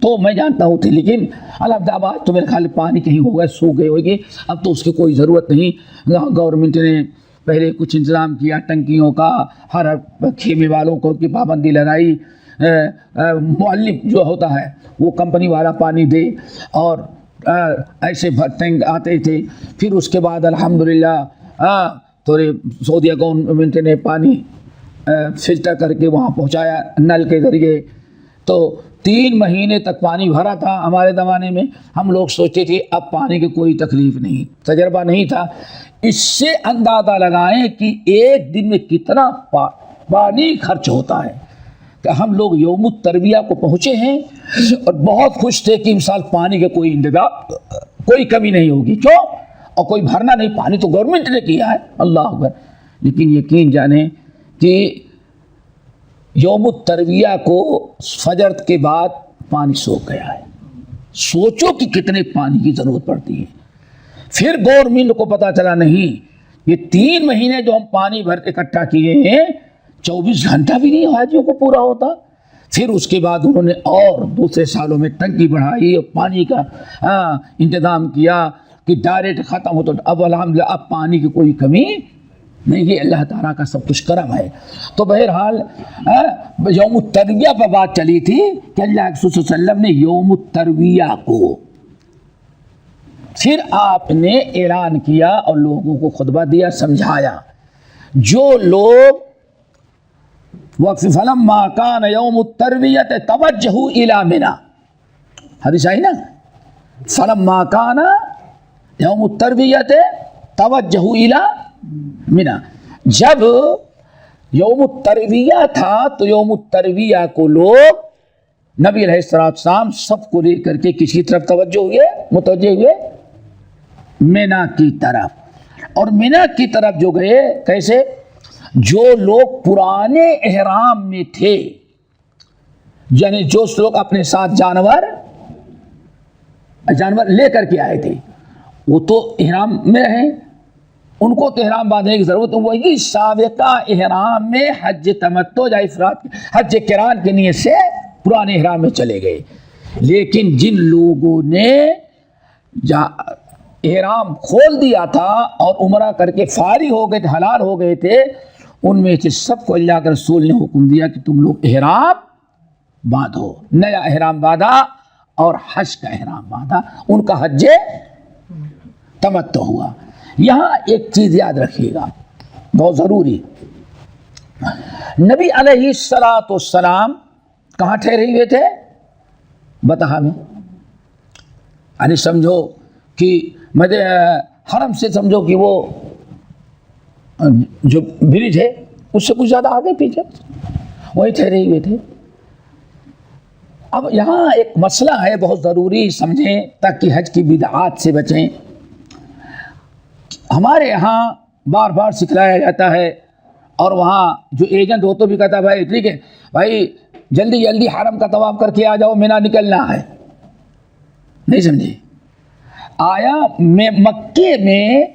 S2: تو میں جانتا ہوں تھی، لیکن الحمد تو میرے خیال پانی کہیں ہوگا سوکھ گئے ہوگی، اب تو اس کی کوئی ضرورت نہیں. گورنمنٹ نے پہلے کچھ انتظام کیا ٹنکیوں کا، ہر خیمے والوں کو کی پابندی لگائی، مؤلف جو ہوتا ہے وہ کمپنی والا پانی دے، اور ایسے ٹینک آتے تھے. پھر اس کے بعد الحمدللہ تھوڑے سعودیہ گورنمنٹ نے پانی فلٹر کر کے وہاں پہنچایا نل کے ذریعے. تو 3 مہینے تک پانی بھرا تھا ہمارے زمانے میں. ہم لوگ سوچتے تھے اب پانی کی کوئی تکلیف نہیں، تجربہ نہیں تھا. اس سے اندازہ لگائیں کہ ایک دن میں کتنا پانی خرچ ہوتا ہے. کہ ہم لوگ یوم الترویہ کو پہنچے ہیں اور بہت خوش تھے کہ امسال پانی کے کوئی انتظام، کوئی کمی نہیں ہوگی. کیوں؟ اور کوئی بھرنا نہیں، پانی تو گورنمنٹ نے کیا ہے. اللہ اکبر. لیکن یقین جانیں کہ یوم الترویہ کو فجر کے بعد پانی سوکھ گیا ہے. سوچو کہ کتنے پانی کی ضرورت پڑتی ہے. پھر گورنمنٹ کو پتا چلا نہیں، یہ 3 مہینے جو ہم پانی بھر اکٹھا کیے ہیں 24 گھنٹہ بھی نہیں حاجیوں کو پورا ہوتا. پھر اس کے بعد انہوں نے اور دوسرے سالوں میں ٹنکی بڑھائی اور پانی کا انتظام کیا کہ ڈائریکٹ ختم ہو. تو اب الحمدللہ اب پانی کی کوئی کمی نہیں. یہ اللہ تعالیٰ کا سب کچھ کرم ہے. تو بہرحال یوم الترویہ پر بات چلی تھی کہ اللہ کے رسول صلی اللہ علیہ وسلم نے یوم الترویہ کو پھر آپ نے اعلان کیا اور لوگوں کو خطبہ دیا، سمجھایا. جو لوگ وقت فلما کان یوم الترویۃ توجہوا الی منی، حدیث آئی نا، فلما کان یوم الترویۃ توجہوا الی منی. جب یوم الترویہ تھا تو یوم الترویہ کو لوگ نبی علیہ السلام سب کو لے کر کے کسی طرف متوجہ ہوئے مینا کی طرف. اور مینا کی طرف جو گئے کیسے؟ جو لوگ پرانے احرام میں تھے، یعنی جو لوگ اپنے ساتھ جانور لے کر کے آئے تھے وہ تو احرام میں رہیں، ان کو تو احرام باندھنے کی ضرورت. وہی سابقہ احرام میں حج تمتع یا افراد حج قران کی نیت سے پرانے احرام میں چلے گئے. لیکن جن لوگوں نے احرام کھول دیا تھا اور عمرہ کر کے فارغ ہو گئے تھے، حلال ہو گئے تھے، ان میں سے سب کو اللہ کے رسول نے حکم دیا کہ تم لوگ احرام باندھو. نیا احرام باندھا اور حج کا احرام باندھا، ان کا حج تمتع ہوا. یہاں ایک چیز یاد رکھیے گا بہت ضروری، نبی علیہ السلام کہاں ٹھہرے ہوئے تھے؟ بطحا میں. یعنی سمجھو کہ حرم سے سمجھو کہ وہ جو برج ہے اس سے کچھ زیادہ آگے پیچھے وہی ٹھہرے ہوئے تھے. اب یہاں ایک مسئلہ ہے بہت ضروری سمجھیں تاکہ حج کی بدعات سے بچیں. ہمارے یہاں بار بار سکھلایا جاتا ہے اور وہاں جو ایجنٹ ہو تو بھی کہتا ہے بھائی ٹھیک ہے بھائی جلدی جلدی حرم کا طواف کر کے آ جاؤ، مینا نکلنا ہے. نہیں سمجھے؟ آیا مکے میں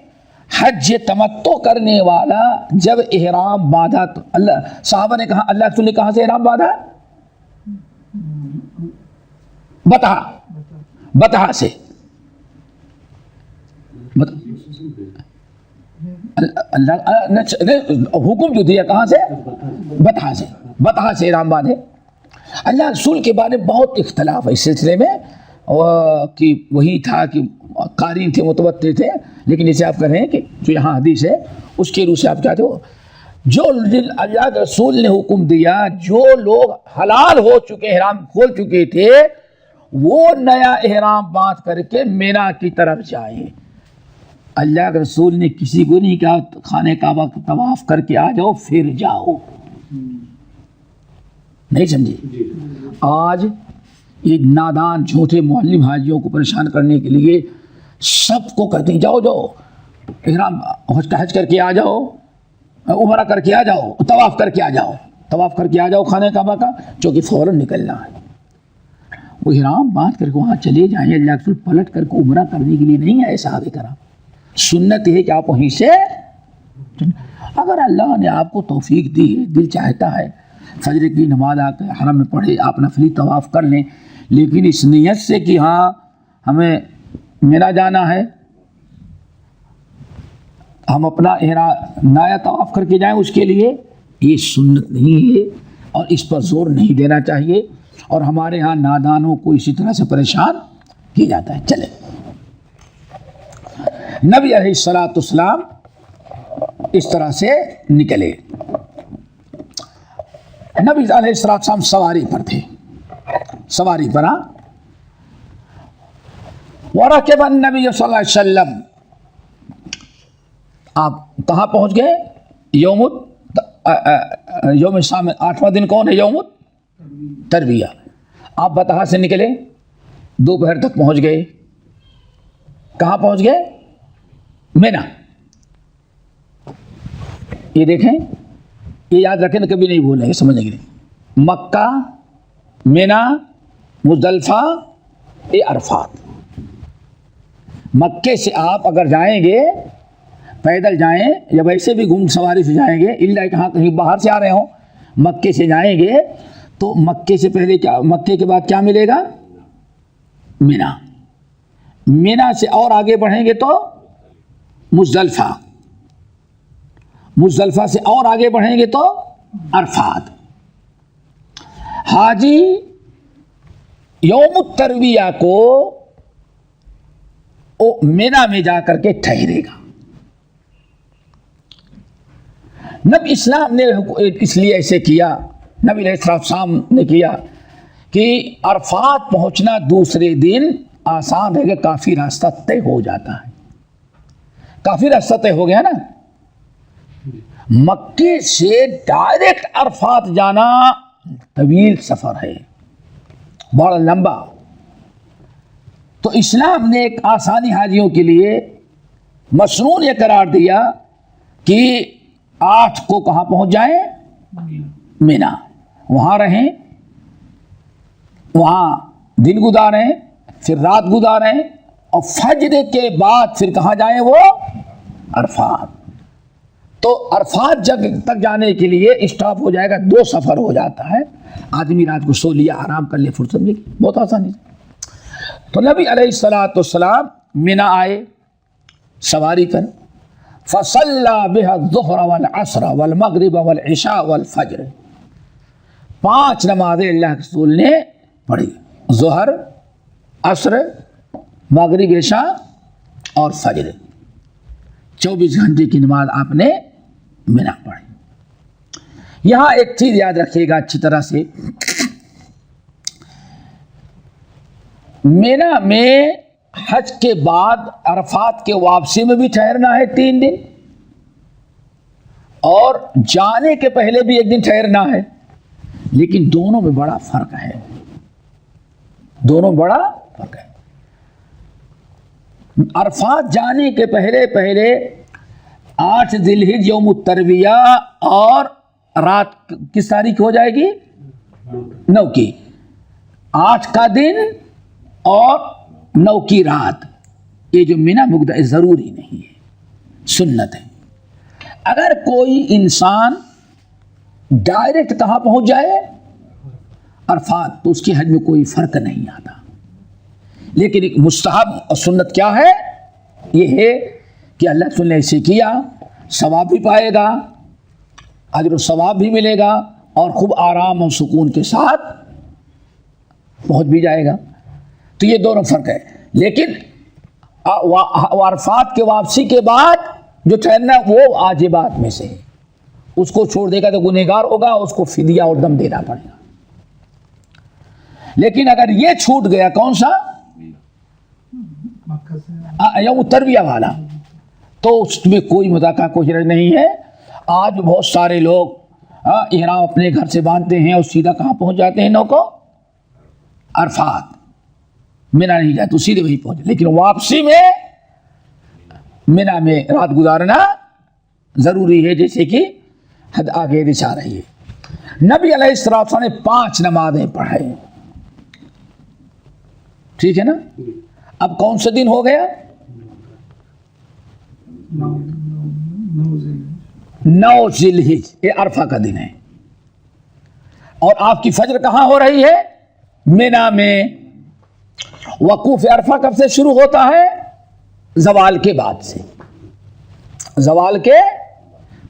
S2: حج تمتع کرنے والا جب احرام باندھا تو اللہ صحابہ نے کہا، اللہ رسول نے کہاں سے احرام باندھا؟ بطحا سے. اللہ حکم جو دیا کہاں سے؟ بطحا سے احرام باندھے. اللہ رسول کے بارے میں بہت اختلاف ہے اس سلسلے میں کہ وہی تھا کہ قارین تھے، متوتر تھے، لیکن اسے آپ کہہ رہے ہیں کہ جو یہاں حدیث ہے اس کے روح سے آپ چاہتے ہو جو اللہ کے رسول نے حکم دیا جو لوگ حلال ہو چکے احرام کھول چکے تھے وہ نیا احرام باندھ کر کے مینا کی طرف جائیں. اللہ کے رسول نے کسی کو نہیں کہا خانہ کعبہ کا طواف کر کے آ جاؤ پھر جاؤ. نہیں سمجھے؟ آج یہ نادان جھوٹے معلم حاجیوں کو پریشان کرنے کے لیے سب کو کہتے ہیں جاؤ احرام حج کر کے آ جاؤ، عمرہ کر کے آ جاؤ، طواف کر کے آ جاؤ خانہ کعبہ کا، چونکہ فوراً نکلنا ہے. وہ احرام باندھ کر کے وہاں چلے جائیں. اللہ کے رسول پلٹ کر کے عمرہ کرنے کے لیے نہیں آئے صحابہ کرام. سنت ہے کہ آپ وہیں سے اگر اللہ نے آپ کو توفیق دی ہے، دل چاہتا ہے فجر کی نماز آ کے حرم میں پڑھے، آپ نفلی طواف کر لیں، لیکن اس نیت سے کہ ہاں ہمیں مینا جانا ہے، ہم اپنا نیا طواف کر کے جائیں، اس کے لیے یہ سنت نہیں ہے اور اس پر زور نہیں دینا چاہیے. اور ہمارے ہاں نادانوں کو اسی طرح سے پریشان کیا جاتا ہے. چلے نبی علیہ السلام اس طرح سے نکلے. نبی علیہ السلام سواری پر تھے، سواری پر. وَرَكِبَ النَّبِيُّ صلی اللہ علیہ وسلم. آپ کہاں پہنچ گئے؟ یوم شام 8واں دن کون ہے؟ یوم ترویہ. آپ بطحا سے نکلے، دوپہر تک پہنچ گئے. کہاں پہنچ گئے؟ مینا. یہ دیکھیں، یہ یاد رکھیں کبھی نہیں بھولیں، سمجھیں گے. مکہ، مینا، مزدلفہ، یہ عرفات. مکے سے آپ اگر جائیں گے پیدل جائیں یا ویسے بھی گھوم سواری سے جائیں گے، اللہ کہاں کہیں باہر سے آ رہے ہوں، مکے سے جائیں گے تو مکے سے پہلے کیا، مکے کے بعد کیا ملے گا؟ مینا. مینا سے اور آگے بڑھیں گے تو مزدلفہ. مزدلفہ سے اور آگے بڑھیں گے تو عرفات. حاجی یوم الترویہ کو مینا میں جا کر کے ٹھہرے گا. نبی اسلام نے اس لیے ایسے کیا، نبی علیہ السلام نے کیا کہ عرفات پہنچنا دوسرے دن آسان ہے کہ کافی راستہ طے ہو جاتا ہے. کافی راستہ طے ہو گیا نا. مکے سے ڈائریکٹ عرفات جانا طویل سفر ہے، بڑا لمبا. تو اسلام نے ایک آسانی حاجیوں کے لیے مسنون یہ قرار دیا کہ 8 کو کہاں پہنچ جائیں؟ مینا. وہاں رہیں، وہاں دن گزاریں، پھر رات گزاریں، اور فجر کے بعد پھر کہاں جائیں؟ وہ عرفات. تو عرفات تک جانے کے لیے اسٹاپ ہو جائے گا، 2 سفر ہو جاتا ہے. آدمی رات کو سو لیا، آرام کر لیا، فرصت ملی، بہت آسانی سے. تو نبی علیہ الصلوۃ والسلام مینا آئے سواری کر. فصلی بها الظہر والعصر والمغرب والعشاء والفجر. 5 نمازیں اللہ کے رسول نے پڑھی، ظہر، عصر، مغرب، عشاء اور فجر. 24 گھنٹے کی نماز آپ نے مینا پڑھی. یہاں ایک چیز یاد رکھیے گا اچھی طرح سے، مینا میں حج کے بعد عرفات کے واپسی میں بھی ٹھہرنا ہے 3 دن، اور جانے کے پہلے بھی 1 دن ٹھہرنا ہے. لیکن دونوں میں بڑا فرق ہے، دونوں بڑا فرق ہے. عرفات جانے کے پہلے 8 ذی الحجہ یوم الترویہ، اور رات کس تاریخ ہو جائے گی؟ 9 کی. 8 کا دن اور 9 کی رات. یہ جو مینا مقدس ضروری نہیں ہے، سنت ہے. اگر کوئی انسان ڈائریکٹ کہاں پہنچ جائے؟ عرفات، تو اس کی حج میں کوئی فرق نہیں آتا. لیکن ایک مستحب اور سنت کیا ہے؟ یہ ہے کہ اللہ تعالیٰ نے ایسے کیا، ثواب بھی پائے گا، اجر و ثواب بھی ملے گا، اور خوب آرام اور سکون کے ساتھ پہنچ بھی جائے گا. تو یہ دونوں فرق ہے. لیکن عرفات کے واپسی کے بعد جو ٹھہرنا وہ واجبات میں سے ہے. اس کو چھوڑ دے گا تو گنہگار ہوگا، اس کو فدیہ اور دم دینا پڑے گا. لیکن اگر یہ چھوٹ گیا، کون سا؟ یوم ترویہ والا، تو اس میں کوئی مذاکرہ کوئی نہیں ہے. آج بہت سارے لوگ احرام اپنے گھر سے باندھتے ہیں اور سیدھا کہاں پہنچ جاتے ہیں؟ 9 کو عرفات. مینا نہیں جاتے، سیدھے وہی پہنچے. لیکن واپسی میں مینا میں رات گزارنا ضروری ہے، جیسے کہ حد آگے دکھا رہی ہے. نبی علیہ السلام نے 5 نمازیں پڑھائیں. ٹھیک ہے نا؟ اب کون سا دن ہو گیا؟ 9 ذی الحجہ، یہ عرفہ کا دن ہے. اور آپ کی فجر کہاں ہو رہی ہے؟ مینا میں. وقوف عرفہ کب سے شروع ہوتا ہے؟ زوال کے بعد سے. زوال کے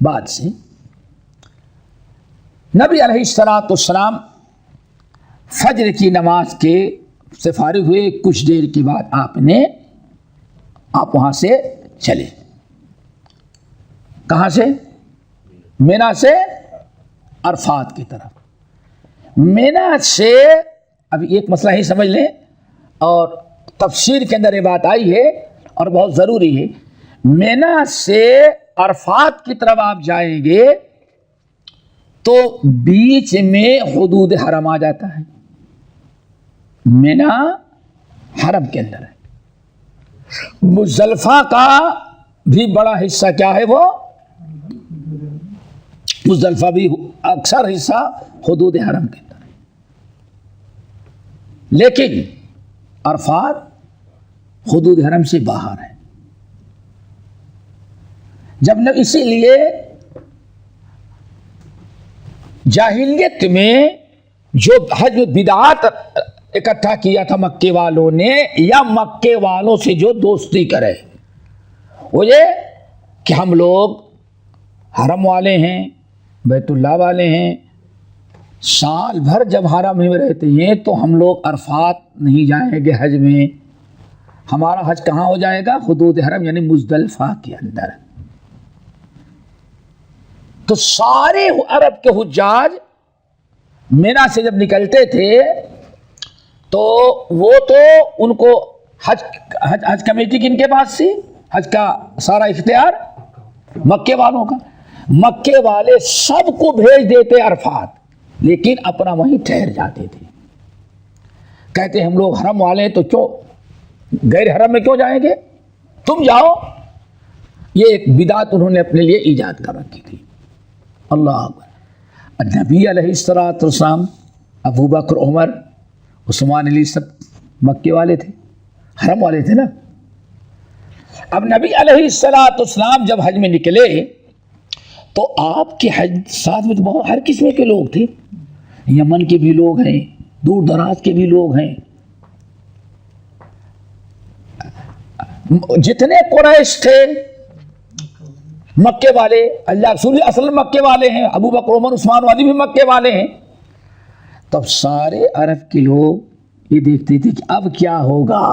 S2: بعد سے. نبی علیہ السلام فجر کی نماز کے سے فارغ ہوئے، کچھ دیر کے بعد آپ وہاں سے چلے. کہاں سے؟ مینا سے عرفات کی طرف. مینا سے اب ایک مسئلہ ہی سمجھ لیں، اور تفسیر کے اندر یہ بات آئی ہے اور بہت ضروری ہے. مینا سے عرفات کی طرف آپ جائیں گے تو بیچ میں حدود حرم آ جاتا ہے. مینا حرم کے اندر ہے. مزدلفہ کا بھی بڑا حصہ کیا ہے؟ وہ مزدلفہ بھی اکثر حصہ حدود حرم کے اندر ہے. لیکن عرفات حدود حرم سے باہر ہے. جب نہ اسی لیے جاہلیت میں جو حج میں بدعات اکٹھا کیا تھا مکے والوں نے، یا مکے والوں سے جو دوستی کرے، وہ یہ کہ ہم لوگ حرم والے ہیں، بیت اللہ والے ہیں، سال بھر جب حرم میں رہتے ہیں تو ہم لوگ عرفات نہیں جائیں گے حج میں. ہمارا حج کہاں ہو جائے گا؟ حدود حرم یعنی مزدلفہ کے اندر. تو سارے عرب کے حجاج مینا سے جب نکلتے تھے تو وہ تو ان کو حج کمیٹی کن کے پاس تھی؟ حج کا سارا اختیار مکے والوں کا. مکے والے سب کو بھیج دیتے عرفات، لیکن اپنا وہیں ٹھہر جاتے تھے. کہتے ہم لوگ حرم والے ہیں تو کیوں غیر حرم میں کیوں جائیں گے، تم جاؤ. یہ ایک بدعت انہوں نے اپنے لیے ایجاد کر رکھی تھی. اللہ اکبر. نبی علیہ الصلوۃ والسلام، ابو بکر، عمر، عثمان، علی سب مکے والے تھے، حرم والے تھے نا. اب نبی علیہ الصلوۃ والسلام جب حج میں نکلے تو آپ کے حج ساتھ میں تو بہت ہر قسم کے لوگ تھے. یمن کے بھی لوگ ہیں، دور دراز کے بھی لوگ ہیں. جتنے قریش تھے مکے والے، اللہ رسول اصل مکے والے ہیں، ابو بکر، عمر، عثمان والی بھی مکے والے ہیں. تب سارے عرب کے لوگ یہ دیکھتے تھے کہ اب کیا ہوگا.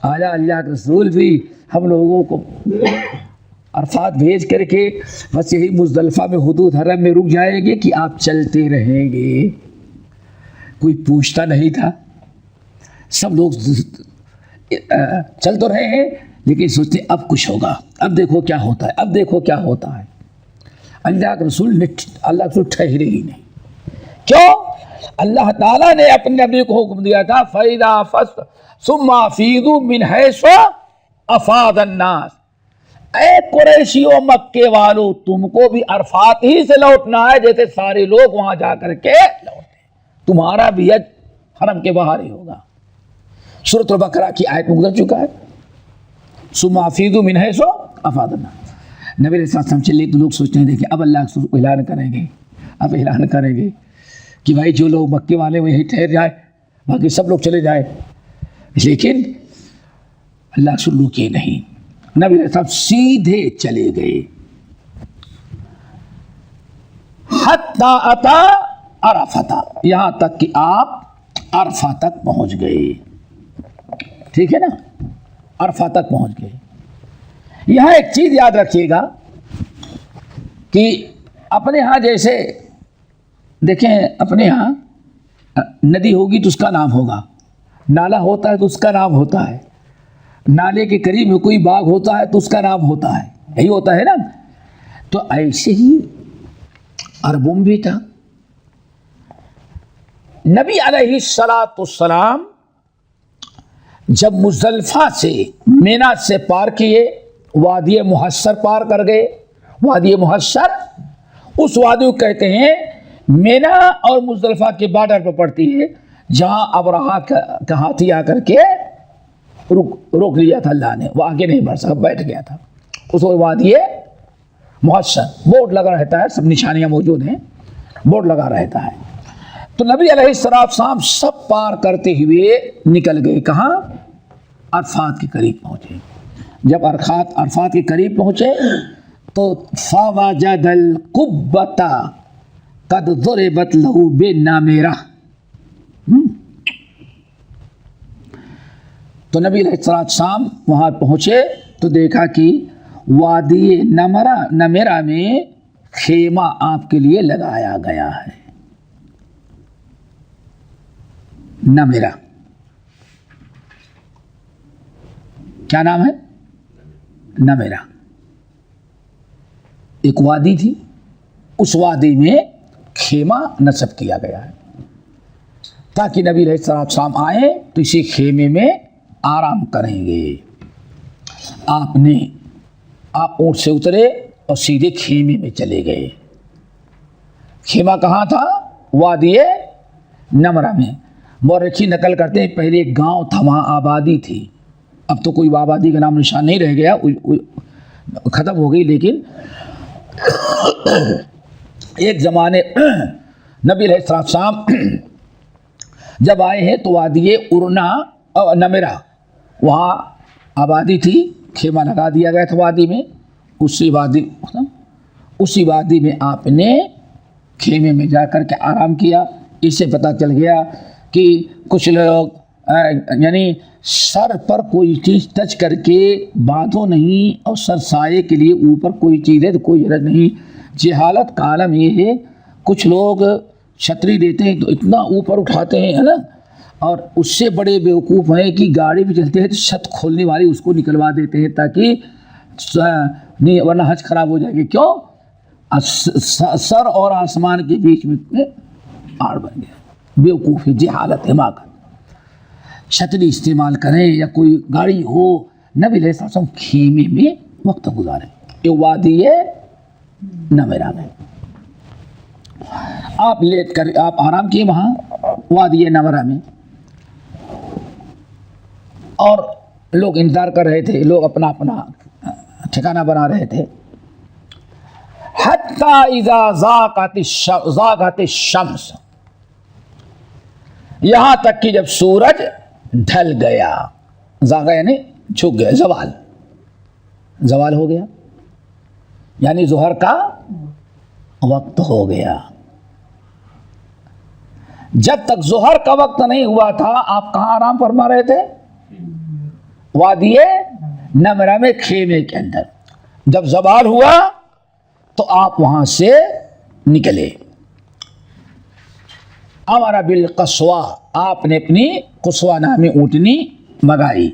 S2: آیا اللہ کے رسول بھی ہم لوگوں کو عرفات بھیج کر کے بس یہی مزدلفہ میں حدود حرم میں رک جائیں گے کہ آپ چلتے رہیں گے. کوئی پوچھتا نہیں تھا، سب لوگ چل تو رہے ہیں لیکن سوچتے اب کچھ ہوگا، اب دیکھو کیا ہوتا ہے، اب دیکھو کیا ہوتا ہے. اللہ کے رسول ٹھہرے ہی نہیں. کیوں؟ اللہ تعالیٰ نے اپنے نبی کو حکم دیا تھا فَإِذَا فَصْلَ ثُمَّ أَفِيضُوا مِنْ حَيْثُ أَفَاضَ النَّاسُ. اے قریشیوں، مکے والو، تم کو بھی عرفات ہی سے لوٹنا ہے جیسے سارے لوگ وہاں جا کر کے لوٹے. تمہارا بھی حج حرم کے باہر ہی ہوگا. سورۃ البقرہ کی آیت میں گزر چکا ہے. ثُمَّ أَفِيضُوا مِنْ حَيْثُ أَفَاضَ النَّاسُ. نبی علیہ السلام چلے تو لوگ سوچتے ہیں دیکھیں اب اللہ کے رسول اعلان کریں گے، اب اعلان کریں گے کہ بھائی جو لوگ مکے والے وہ یہیں ٹھہر جائے، باقی سب لوگ چلے جائیں. لیکن اللہ کے رسول رکے نہیں. نبی علیہ السلام سیدھے چلے گئے حتی اتا عرفہ، یہاں تک کہ آپ عرفہ تک پہنچ گئے. ٹھیک ہے نا، عرفہ تک پہنچ گئے. یہاں ایک چیز یاد رکھیے گا کہ اپنے ہاں جیسے دیکھیں، اپنے ہاں ندی ہوگی تو اس کا نام ہوگا، نالا ہوتا ہے تو اس کا نام ہوتا ہے، نالے کے قریب میں کوئی باغ ہوتا ہے تو اس کا نام ہوتا ہے، یہی ہوتا ہے نا. تو ایسے ہی عربوں میں بھی تھا. نبی علیہ الصلوۃ والسلام جب مزدلفہ سے مینا سے پار کیے، وادی محصر پار کر گئے. وادی محصر اس وادی کو کہتے ہیں مینا اور مزدلفہ کے بارڈر پر پڑتی ہے، جہاں ابرہا کا ہاتھی آ کر کے روک لیا تھا اللہ نے، وہ آگے نہیں بڑھ سکا، بیٹھ گیا تھا. اس کو وادی محصر، بورڈ لگا رہتا ہے، سب نشانیاں موجود ہیں، بورڈ لگا رہتا ہے. تو نبی علیہ السلام سب پار کرتے ہوئے نکل گئے. کہاں؟ عرفات کے قریب پہنچے. جب عرفات کے قریب پہنچے تو فوجد القبۃ قد ضربت له بالنامرہ. تو نبی علیہ السلام وہاں پہنچے تو دیکھا کہ وادی نمیرہ میں خیمہ آپ کے لیے لگایا گیا ہے. نمیرہ کیا نام ہے؟ نمیرہ ایک وادی تھی، اس وادی میں خیمہ نصب کیا گیا ہے تاکہ نبی علیہ السلام آئیں تو اسی خیمے میں آرام کریں گے. آپ اونٹ سے اترے اور سیدھے خیمے میں چلے گئے. خیمہ کہاں تھا؟ وادی نمرہ میں. مورخی نقل کرتے ہیں پہلے ایک گاؤں تھا، وہاں آبادی تھی. اب تو کوئی آبادی کا نام نشان نہیں رہ گیا، ختم ہو گئی. لیکن ایک زمانے نبی علیہ السلام جب آئے ہیں تو وادی نمیرہ وہاں آبادی تھی، خیمہ لگا دیا گیا تھا وادی میں. اسی وادی میں آپ نے خیمے میں جا کر کے آرام کیا. اس سے پتہ چل گیا کہ کچھ لوگ یعنی سر پر کوئی چیز ٹچ کر کے باندھو نہیں، اور سر سائے کے لیے اوپر کوئی چیز ہے تو کوئی حرج نہیں. جہالت کا عالم یہ ہے، کچھ لوگ چھتری دیتے ہیں تو اتنا اوپر اٹھاتے ہیں، ہے نا، اور اس سے بڑے بیوقوف ہیں کہ گاڑی بھی چلتے ہیں تو چھت کھولنے والی اس کو نکلوا دیتے ہیں تاکہ ورنہ حج خراب ہو جائے گی. کیوں؟ سر اور آسمان کے بیچ میں آڑ بن گیا. بیوقوفی جہالت حماقت. چھتری استعمال کریں یا کوئی گاڑی ہو, نبی علیہ السلام خیمے میں وقت گزارے. یہ وادی نمرہ میں آپ لیٹ کر آپ آرام کیے وہاں وادی نمرہ میں, اور لوگ انتظار کر رہے تھے, لوگ اپنا اپنا ٹھکانہ بنا رہے تھے. حتی اذا زاغت الشمس, یہاں تک کہ جب سورج ڈھل گیا. زاغا یعنی جھک گیا, زوال ہو گیا, یعنی ظہر کا وقت ہو گیا. جب تک ظہر کا وقت نہیں ہوا تھا آپ کہاں آرام فرما رہے تھے؟ وادی نمرہ میں خیمے کے اندر. جب زوال ہوا تو آپ وہاں سے نکلے. امر بالقصوى, آپ نے اپنی قصوہ نامی اونٹنی منگائی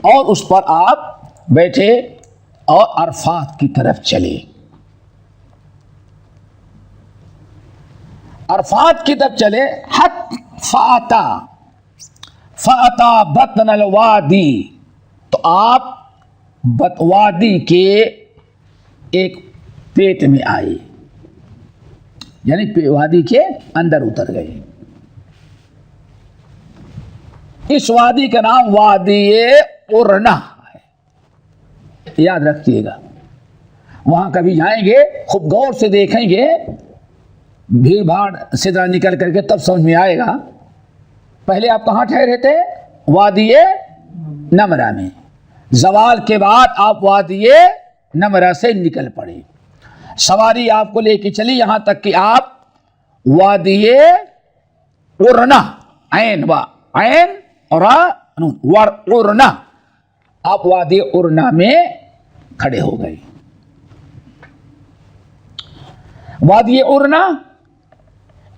S2: اور اس پر آپ بیٹھے اور عرفات کی طرف چلے. عرفات کی طرف چلے. فاتا بطن الوادی, تو آپ وادی کے ایک پیٹ میں آئے, یعنی وادی کے اندر اتر گئے. اس وادی کا نام وادی ارنا ہے, یاد رکھیے گا. وہاں کبھی جائیں گے خوب غور سے دیکھیں گے, بھیڑ بھاڑ سے ذرا نکل کر کے تب سمجھ میں آئے گا. پہلے آپ کہاں ٹھہرے تھے؟ وادی نمرہ میں. زوال کے بعد آپ وادی نمرہ سے نکل پڑے. سواری آپ کو لے کے چلی یہاں تک کہ آپ وادی ارنا, عین اور ارنا, آپ وادی ارنا میں کھڑے ہو گئے. وادی ارنا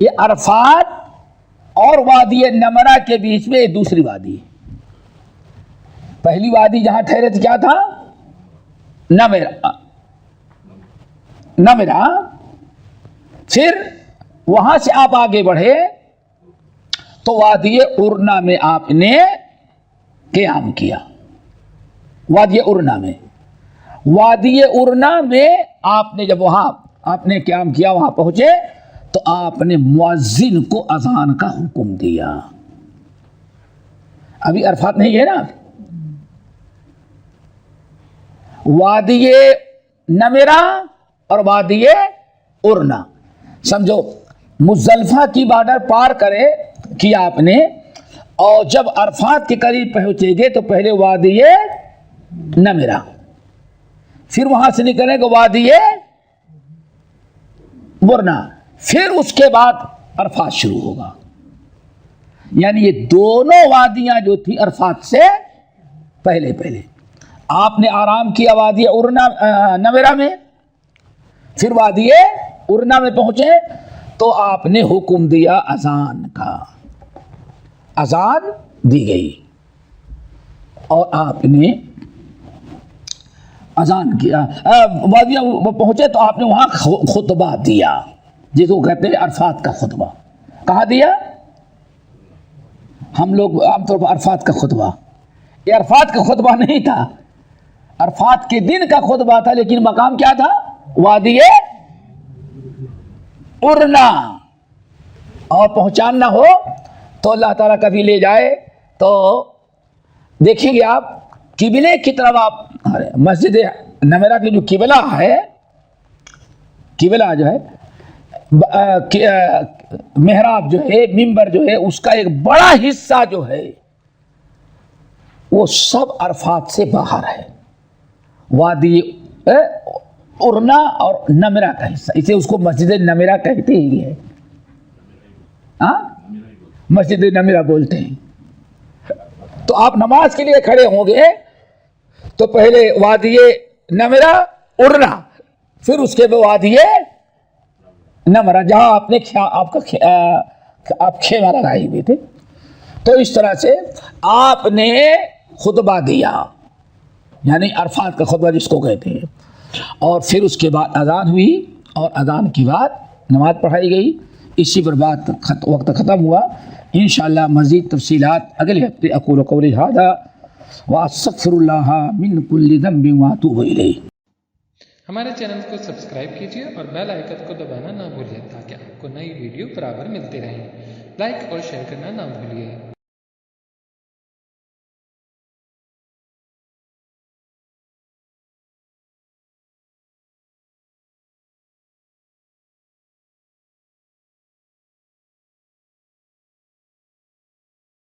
S2: یہ عرفات اور وادی نمرہ کے بیچ میں دوسری وادی ہے. پہلی وادی جہاں ٹھہرے تھے کیا تھا؟ نمرہ. پھر وہاں سے آپ آگے بڑھے تو وادی ارنا میں آپ نے قیام کیا. وادی ارنا میں آپ نے جب وہاں آپ نے قیام کیا, وہاں پہنچے تو آپ نے مؤذن کو اذان کا حکم دیا. ابھی عرفات نہیں ہے نا. وادی نمرہ اور وادی ارنا, سمجھو مزدلفہ کی بارڈر پار کرے کیا آپ نے, اور جب عرفات کے قریب پہنچے گے تو پہلے وادی نمرہ, پھر وہاں سے نکلے گا وادی ارنا, پھر اس کے بعد عرفات شروع ہوگا. یعنی یہ دونوں وادیاں جو تھی عرفات سے پہلے آپ نے آرام کیا وادی نمرہ میں, پھر وادی ارنا میں پہنچے تو آپ نے حکم دیا اذان کا. اذان دی گئی اور آپ نے اذان کیا. وادی پہنچے تو آپ نے وہاں خطبہ دیا, جس کو کہتے ہیں عرفات کا خطبہ. کہاں دیا؟ ہم لوگ عام طور پر عرفات کا خطبہ, یہ عرفات کا خطبہ نہیں تھا, عرفات کے دن کا خطبہ تھا, لیکن مقام کیا تھا؟ وادی ارنا. اور پہنچانا ہو تو اللہ تعالیٰ کبھی لے جائے تو دیکھیں گے آپ قبلے کی طرف. آپ مسجد نمرہ کی جو قبلہ ہے, قبلہ جو ہے محراب جو ہے, منبر جو ہے, اس کا ایک بڑا حصہ جو ہے وہ سب عرفات سے باہر ہے. وادی ارنا اور نمرہ کا حصہ, اسے اس کو مسجد نمرہ کہتے ہی ہے. مسجد نمرہ بولتے ہیں. تو آپ نماز کے لیے کھڑے ہوں گے تو پہلے وادی نمرہ ارنا, پھر اس کے بعد وادی نمرہ جہاں آپ نے آپ خیمہ لگائے ہوئے تھے. تو اس طرح سے آپ نے خطبہ دیا, یعنی عرفات کا خطبہ جس کو کہتے ہیں. اور پھر اس کے بعد اذان ہوئی اور اذان کے بعد نماز پڑھائی گئی. اسی پر بات وقت ختم ہوا. انشاءاللہ مزید تفصیلات اگلے ہفتے. اقول قولی ھذا واستغفر اللہ من کل ذنب واتوب الیہ.
S3: ہمارے چینل کو سبسکرائب کیجیے اور بیل آئیکن کو دبانا نہ بھولیے تاکہ آپ کو نئی ویڈیو برابر ملتی رہیں. لائک اور شیئر کرنا نہ بھولیے.